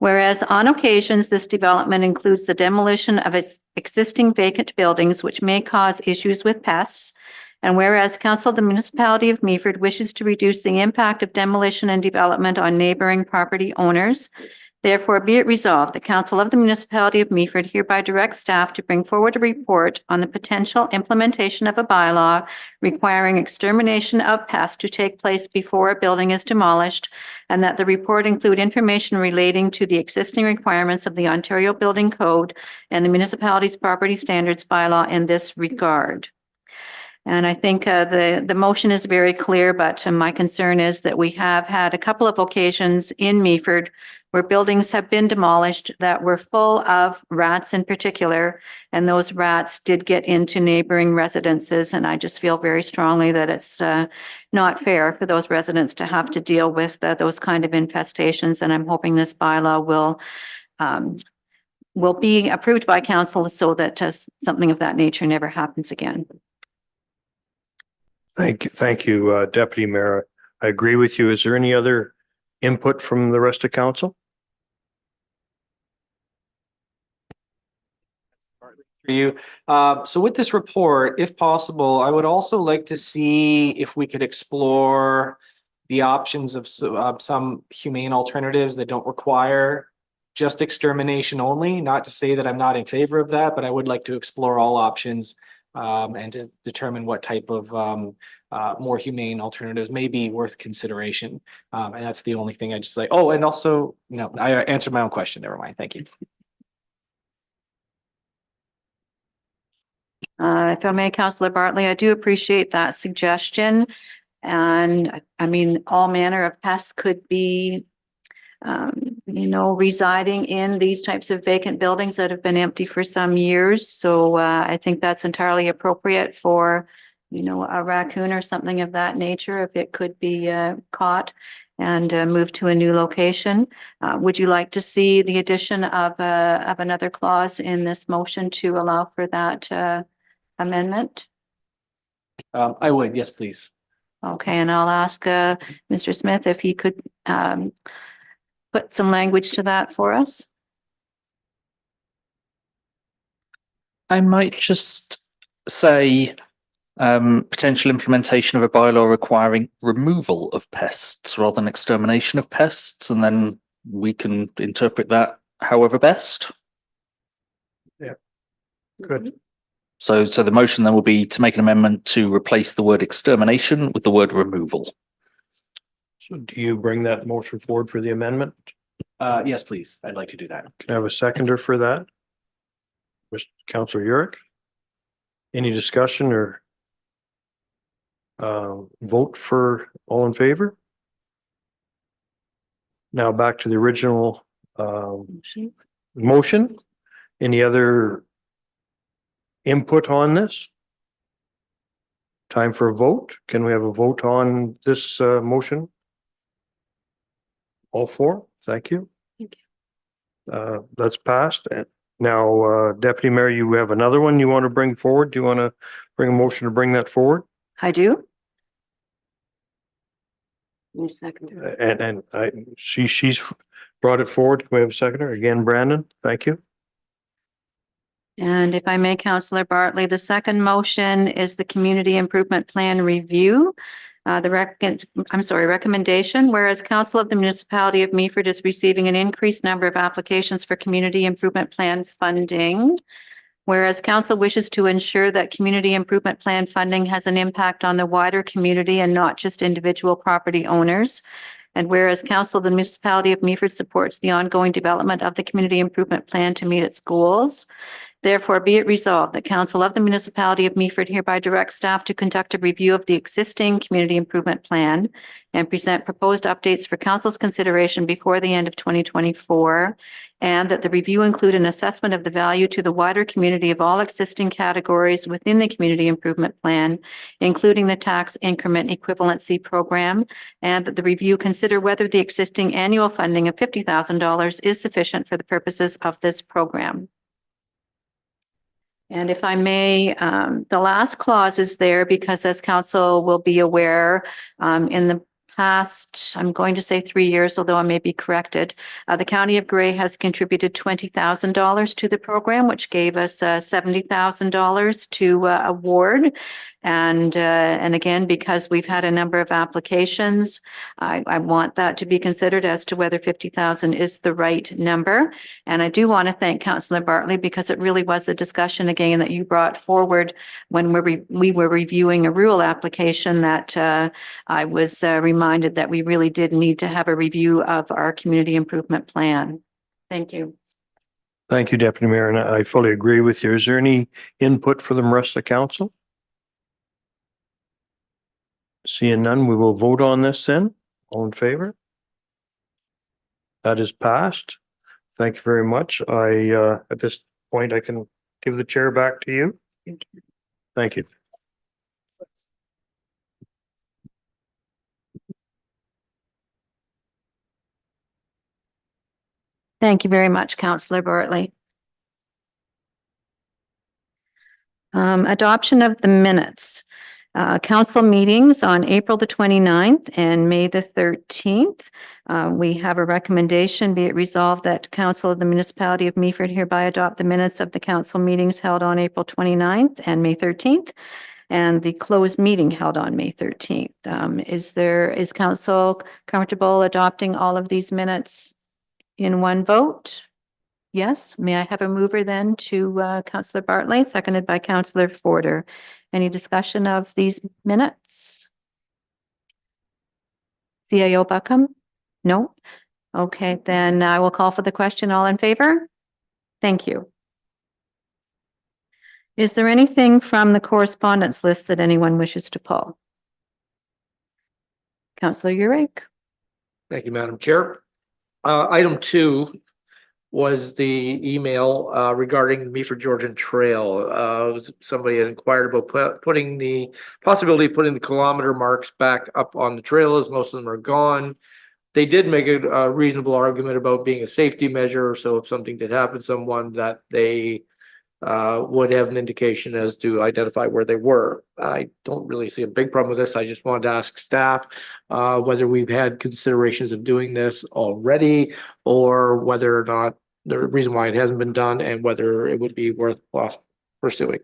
whereas on occasions this development includes the demolition of its existing vacant buildings, which may cause issues with pests, and whereas Council of the Municipality of Meaford wishes to reduce the impact of demolition and development on neighboring property owners, therefore, be it resolved, the Council of the Municipality of Meaford hereby directs staff to bring forward a report on the potential implementation of a bylaw requiring extermination of pests to take place before a building is demolished, and that the report include information relating to the existing requirements of the Ontario Building Code and the municipality's property standards bylaw in this regard. And I think the motion is very clear, but my concern is that we have had a couple of occasions in Meaford where buildings have been demolished that were full of rats in particular, and those rats did get into neighboring residences. And I just feel very strongly that it's not fair for those residents to have to deal with those kind of infestations. And I'm hoping this bylaw will be approved by council so that something of that nature never happens again. Thank you, Deputy Mayor. I agree with you. Is there any other input from the rest of council? For you. So with this report, if possible, I would also like to see if we could explore the options of some humane alternatives that don't require just extermination only. Not to say that I'm not in favor of that, but I would like to explore all options and to determine what type of more humane alternatives may be worth consideration. And that's the only thing I just like. Oh, and also, no, I answered my own question. Never mind. Thank you. If I may, Councillor Bartley, I do appreciate that suggestion. And I mean, all manner of pests could be, residing in these types of vacant buildings that have been empty for some years. So I think that's entirely appropriate for, a raccoon or something of that nature, if it could be caught and moved to a new location. Would you like to see the addition of another clause in this motion to allow for that amendment? I would, yes, please. Okay, and I'll ask Mr. Smith if he could put some language to that for us. I might just say potential implementation of a bylaw requiring removal of pests rather than extermination of pests, and then we can interpret that however best. Good. So the motion then will be to make an amendment to replace the word extermination with the word removal. So do you bring that motion forward for the amendment? Yes, please. I'd like to do that. Can I have a seconder for that? Mr. Councilor Yurick? Any discussion or vote for all in favor? Now back to the original motion. Any other input on this? Time for a vote. Can we have a vote on this motion? All four? Thank you. Thank That's passed. And now, Deputy Mayor, you have another one you want to bring forward? Do you want to bring a motion to bring that forward? I do. Your second. And she's brought it forward. Can we have a seconder? Again, Brandon, thank you. And if I may, Councillor Bartley, the second motion is the Community Improvement Plan Review. Recommendation, whereas Council of the Municipality of Meaford is receiving an increased number of applications for Community Improvement Plan funding. Whereas Council wishes to ensure that Community Improvement Plan funding has an impact on the wider community and not just individual property owners. And whereas Council of the Municipality of Meaford supports the ongoing development of the Community Improvement Plan to meet its goals. Therefore, be it resolved that Council of the Municipality of Meaford hereby directs staff to conduct a review of the existing Community Improvement Plan and present proposed updates for Council's consideration before the end of 2024, and that the review include an assessment of the value to the wider community of all existing categories within the Community Improvement Plan, including the tax increment equivalency program, and that the review consider whether the existing annual funding of $50,000 is sufficient for the purposes of this program. And if I may, the last clause is there because as council will be aware, in the past, I'm going to say 3 years, although I may be corrected, the County of Grey has contributed $20,000 to the program, which gave us $70,000 to award. And again, because we've had a number of applications, I want that to be considered as to whether 50,000 is the right number. And I do want to thank Councillor Bartley because it really was a discussion again that you brought forward when we were reviewing a rural application that I was reminded that we really did need to have a review of our community improvement plan. Thank you. Thank you, Deputy Mayor, and I fully agree with you. Is there any input for the rest of council? Seeing none, we will vote on this then. All in favor? That is passed. Thank you very much. At this point, I can give the chair back to you. Thank you. Thank you very much, Councillor Bartley. Adoption of the minutes. Council meetings on April the 29th and May the 13th. We have a recommendation, be it resolved that Council of the Municipality of Meaford hereby adopt the minutes of the council meetings held on April 29th and May 13th and the closed meeting held on May 13th. Is council comfortable adopting all of these minutes in one vote? Yes. May I have a mover then to Councillor Bartley, seconded by Councillor Forder. Any discussion of these minutes? CAO Buckham? No? Okay, then I will call for the question. All in favor? Thank you. Is there anything from the correspondence list that anyone wishes to pull? Councillor Yurick? Thank you, Madam Chair. Item 2 was the email regarding Meaford Georgian Trail. Somebody had inquired about putting the possibility of putting the kilometer marks back up on the trail, as most of them are gone. They did make a reasonable argument about being a safety measure, so if something did happen to someone, that they would have an indication as to identify where they were. I don't really see a big problem with this. I just wanted to ask staff whether we've had considerations of doing this already, or whether or not the reason why it hasn't been done, and whether it would be worthwhile pursuing.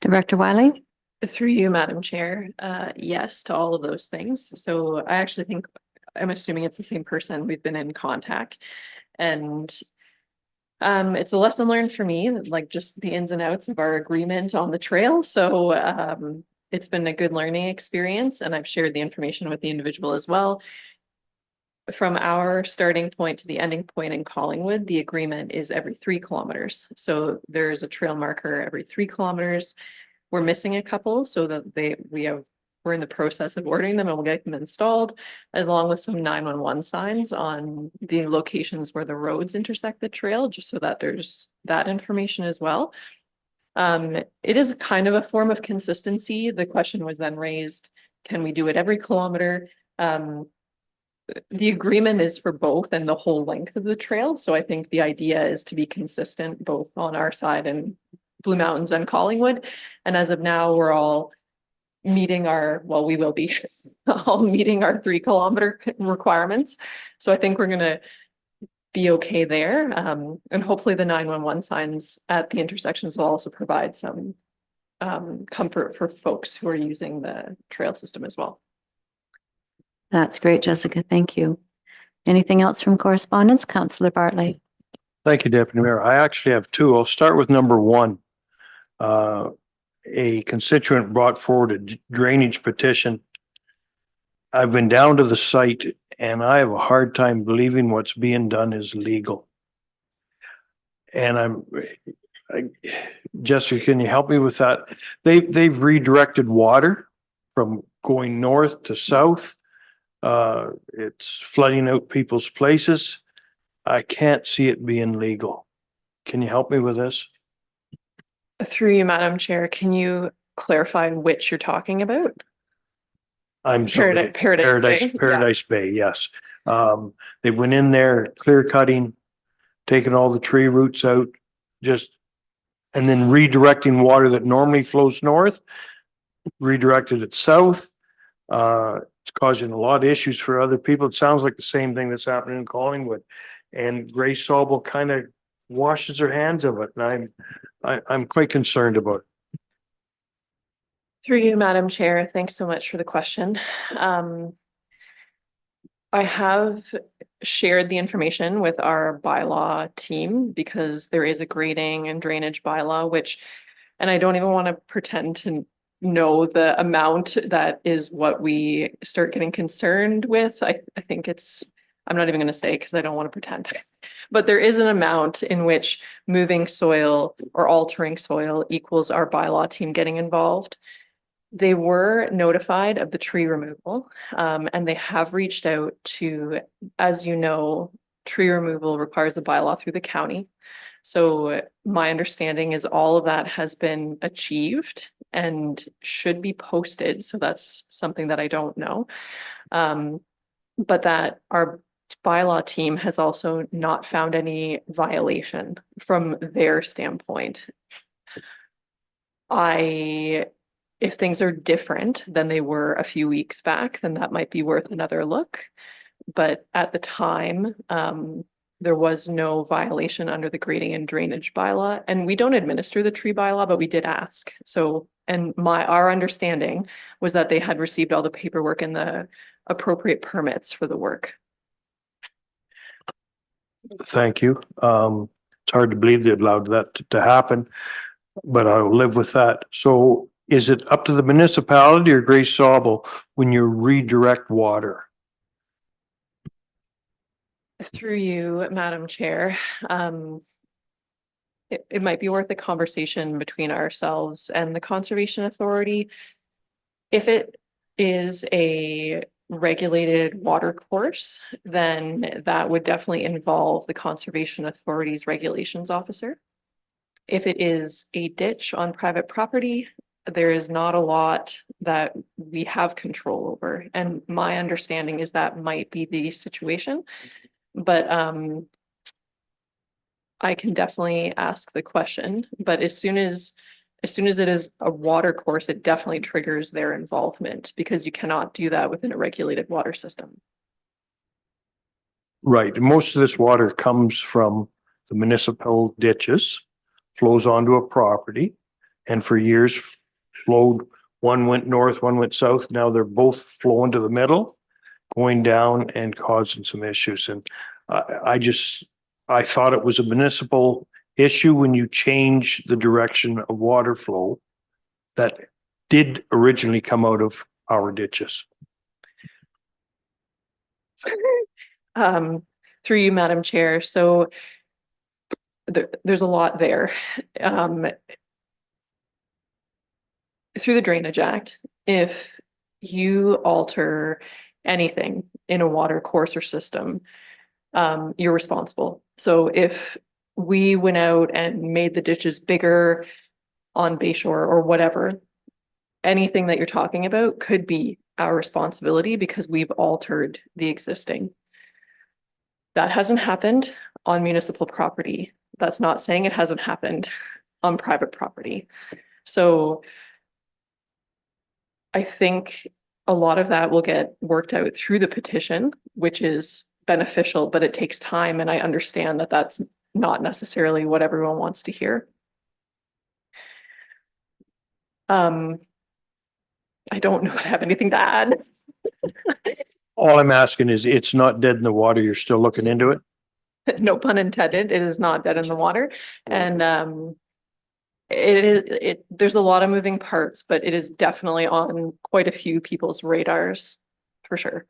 Director Wiley? Through you, Madam Chair, yes to all of those things. So I actually think, I'm assuming it's the same person. We've been in contact. And it's a lesson learned for me, like just the ins and outs of our agreement on the trail. So it's been a good learning experience, and I've shared the information with the individual as well. From our starting point to the ending point in Collingwood, the agreement is every 3 kilometers. So there's a trail marker every 3 kilometers. We're missing a couple so that we're in the process of ordering them and we'll get them installed, along with some 911 signs on the locations where the roads intersect the trail, just so that there's that information as well. It is kind of a form of consistency. The question was then raised, can we do it every kilometer? The agreement is for both and the whole length of the trail. So I think the idea is to be consistent both on our side and Blue Mountains and Collingwood. And as of now, we're all meeting we will be all meeting our 3 kilometer requirements. So I think we're going to be okay there. And hopefully the 911 signs at the intersections will also provide some comfort for folks who are using the trail system as well. That's great, Jessica. Thank you. Anything else from correspondence? Councillor Bartley? Thank you, Deputy Mayor. I actually have 2. I'll start with number 1. A constituent brought forward a drainage petition. I've been down to the site and I have a hard time believing what's being done is legal. And Jessica, can you help me with that? They've redirected water from going north to south. It's flooding out people's places. I can't see it being legal. Can you help me with this? Through you, Madam Chair, can you clarify which you're talking about? I'm sorry. Paradise Bay, yes. They went in there, clear cutting, taking all the tree roots out, and then redirecting water that normally flows north, redirected it south. It's causing a lot of issues for other people. It sounds like the same thing that's happening in Collingwood. And Grace Sobel kind of washes her hands of it. And I'm quite concerned about it. Through you, Madam Chair, thanks so much for the question. I have shared the information with our bylaw team because there is a grading and drainage bylaw, and I don't even want to pretend to know the amount that is what we start getting concerned with. I think I'm not even going to say because I don't want to pretend, but there is an amount in which moving soil or altering soil equals our bylaw team getting involved. They were notified of the tree removal, and they have reached out to, as you know, tree removal requires a bylaw through the county. So my understanding is all of that has been achieved and should be posted. So that's something that I don't know. But that our bylaw team has also not found any violation from their standpoint. If things are different than they were a few weeks back, then that might be worth another look. But at the time, there was no violation under the grading and drainage bylaw. And we don't administer the tree bylaw, but we did ask. So, and our understanding was that they had received all the paperwork and the appropriate permits for the work. Thank you. It's hard to believe they allowed that to happen, but I'll live with that. So is it up to the municipality or Grace Sobel when you redirect water? Through you, Madam Chair, it might be worth a conversation between ourselves and the Conservation Authority. If it is a regulated water course, then that would definitely involve the Conservation Authority's regulations officer. If it is a ditch on private property, there is not a lot that we have control over. And my understanding is that might be the situation. But I can definitely ask the question. But as soon as it is a water course, it definitely triggers their involvement because you cannot do that within a regulated water system. Right. Most of this water comes from the municipal ditches. flows onto a property. And for years flowed, one went north, one went south. Now they're both flowing to the middle, going down and causing some issues. And I thought it was a municipal issue when you change the direction of water flow that did originally come out of our ditches. Through you, Madam Chair. So there's a lot there. Through the Drainage Act, if you alter anything in a water course or system, you're responsible. So if we went out and made the ditches bigger on Bayshore or whatever, anything that you're talking about could be our responsibility because we've altered the existing. That hasn't happened on municipal property. That's not saying it hasn't happened on private property. So I think a lot of that will get worked out through the petition, which is beneficial, but it takes time. And I understand that that's not necessarily what everyone wants to hear. I don't know if I have anything to add. All I'm asking is it's not dead in the water. You're still looking into it. No pun intended. It is not dead in the water. And there's a lot of moving parts, but it is definitely on quite a few people's radars for sure.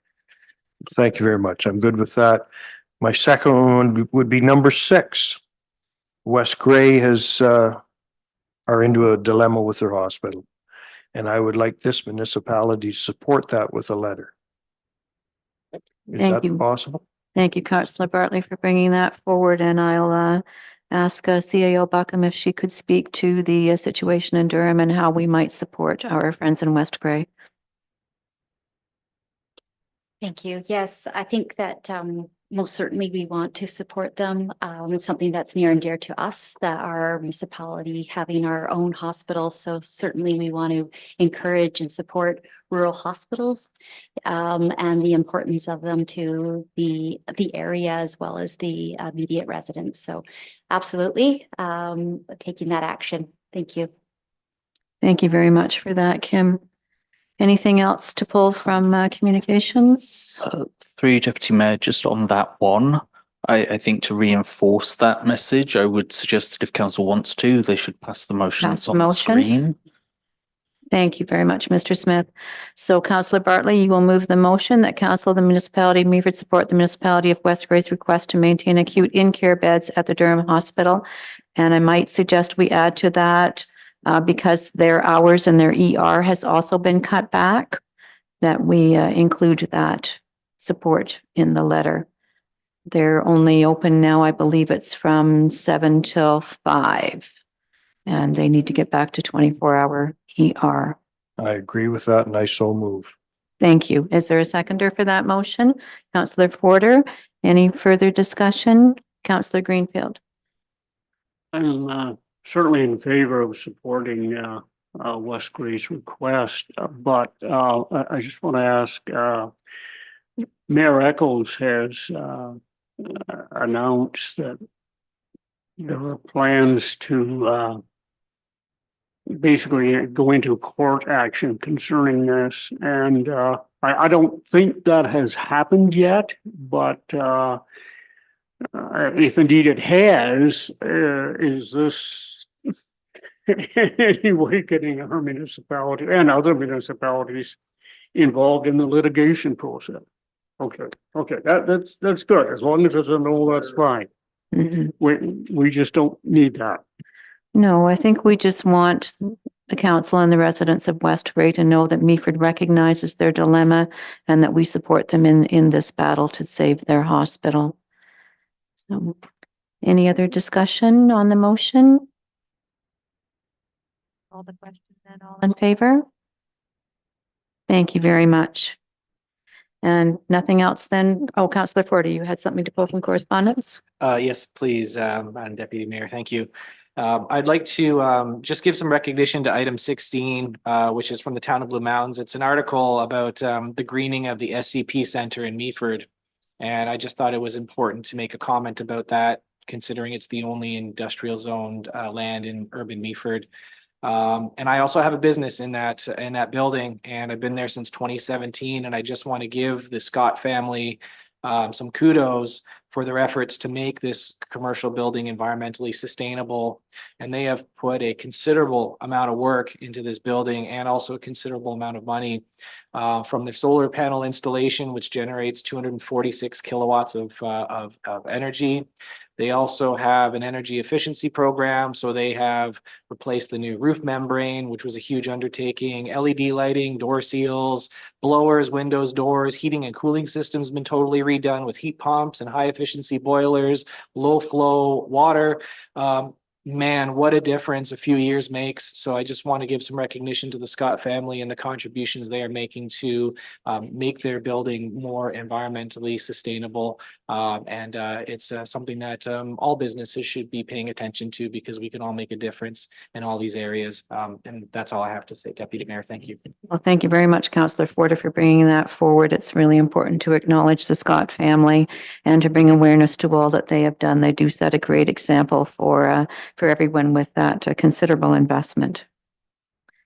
Thank you very much. I'm good with that. My second one would be number 6. West Gray are into a dilemma with their hospital. And I would like this municipality to support that with a letter. Is Thank that you. possible? Thank you, Councillor Bartley, for bringing that forward, and I'll ask CAO Buckham if she could speak to the situation in Durham and how we might support our friends in West Gray. Thank you. Yes, I think that most certainly we want to support them. It's something that's near and dear to us, that our municipality having our own hospitals. So certainly we want to encourage and support rural hospitals and the importance of them to the area as well as the immediate residents. So absolutely taking that action. Thank you. Thank you very much for that, Kim. Anything else to pull from communications? Through you, Deputy Mayor, just on that one, I think to reinforce that message, I would suggest that if council wants to, they should pass the motion Pass that's the on the motion. screen. Thank you very much, Mr. Smith. So Councillor Bartley, you will move the motion that council of the municipality of Meaford support the municipality of West Gray's request to maintain acute in-care beds at the Durham Hospital. And I might suggest we add to that because their hours and their ER has also been cut back, that we include that support in the letter. They're only open now, I believe it's from 7 till 5. And they need to get back to 24-hour ER. I agree with that and I so move. Thank you. Is there a seconder for that motion? Councillor Porter, any further discussion? Councillor Greenfield. I'm certainly in favor of supporting West Gray's request, but I just want to ask, Mayor Eccles has announced that there are plans to basically go into court action concerning this. And I don't think that has happened yet, but if indeed it has, is this in any way getting our municipality and other municipalities involved in the litigation process? Okay, that's good. As long as it's a no, that's fine. We just don't need that. No, I think we just want the council and the residents of West Gray to know that Meaford recognizes their dilemma and that we support them in this battle to save their hospital. So, any other discussion on the motion? All the questions and all in favor? Thank you very much. And nothing else then? Oh, Councillor Porter, you had something to pull from correspondence? Yes, please, Madam Deputy Mayor, thank you. I'd like to just give some recognition to item 16, which is from the town of Blue Mountains. It's an article about the greening of the SCP Center in Meaford. And I just thought it was important to make a comment about that, considering it's the only industrial zoned land in urban Meaford. And I also have a business in that building, and I've been there since 2017. And I just want to give the Scott family some kudos for their efforts to make this commercial building environmentally sustainable. And they have put a considerable amount of work into this building and also a considerable amount of money from their solar panel installation, which generates 246 kilowatts of energy. They also have an energy efficiency program. So they have replaced the new roof membrane, which was a huge undertaking, LED lighting, door seals, blowers, windows, doors, heating and cooling systems been totally redone with heat pumps and high efficiency boilers, low flow water. Man, what a difference a few years makes. So I just want to give some recognition to the Scott family and the contributions they are making to make their building more environmentally sustainable. It's something that all businesses should be paying attention to, because we can all make a difference in all these areas. And that's all I have to say, Deputy Mayor. Thank you. Well, thank you very much, Councillor Ford, for bringing that forward. It's really important to acknowledge the Scott family and to bring awareness to all that they have done. They do set a great example for everyone with that considerable investment.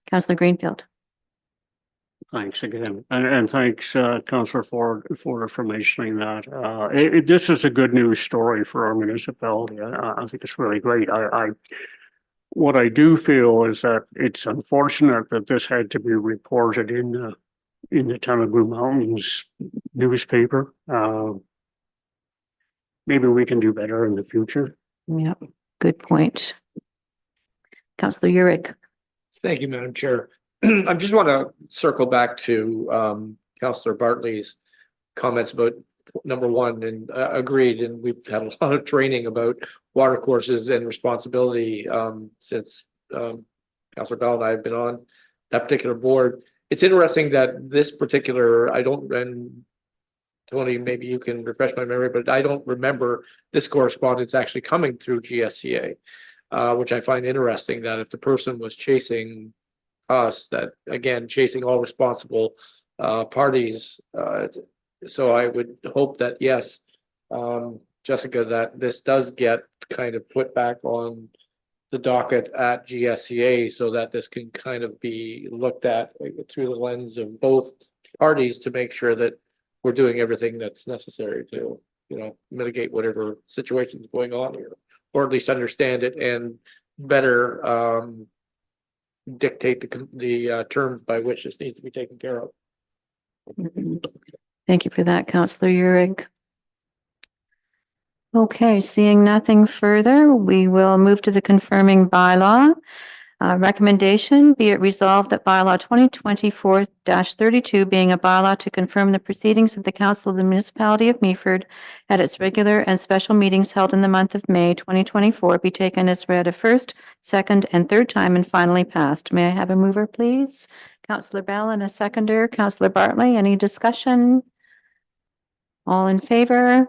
Councillor Greenfield. Thanks again. And thanks, Councillor Ford, for mentioning that. This is a good news story for our municipality. I think it's really great. What I do feel is that it's unfortunate that this had to be reported in the Town of Blue Mountains newspaper. Maybe we can do better in the future. Yep, good point. Councillor Urick. Thank you, Madam Chair. I just want to circle back to Councillor Bartley's comments about number one, and agreed. And we've had a lot of training about water courses and responsibility since Councillor Bell and I have been on that particular board. It's interesting that this particular, and Tony, maybe you can refresh my memory, but I don't remember this correspondence actually coming through GSCA, which I find interesting, that if the person was chasing us, that again, chasing all responsible parties. So I would hope that, yes, Jessica, that this does get kind of put back on the docket at GSCA, so that this can kind of be looked at through the lens of both parties to make sure that we're doing everything that's necessary to, mitigate whatever situation's going on here, or at least understand it and better dictate the terms by which this needs to be taken care of. Thank you for that, Councillor Urick. Okay, seeing nothing further, we will move to the confirming bylaw. Recommendation, be it resolved that bylaw 2024-32 being a bylaw to confirm the proceedings of the Council of the Municipality of Meaford at its regular and special meetings held in the month of May 2024 be taken as read a first, second, and third time and finally passed. May I have a mover, please? Councillor Bell and a seconder. Councillor Bartley, any discussion? All in favor?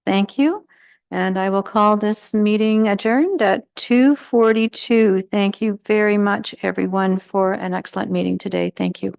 Thank you. And I will call this meeting adjourned at 2:42. Thank you very much, everyone, for an excellent meeting today. Thank you.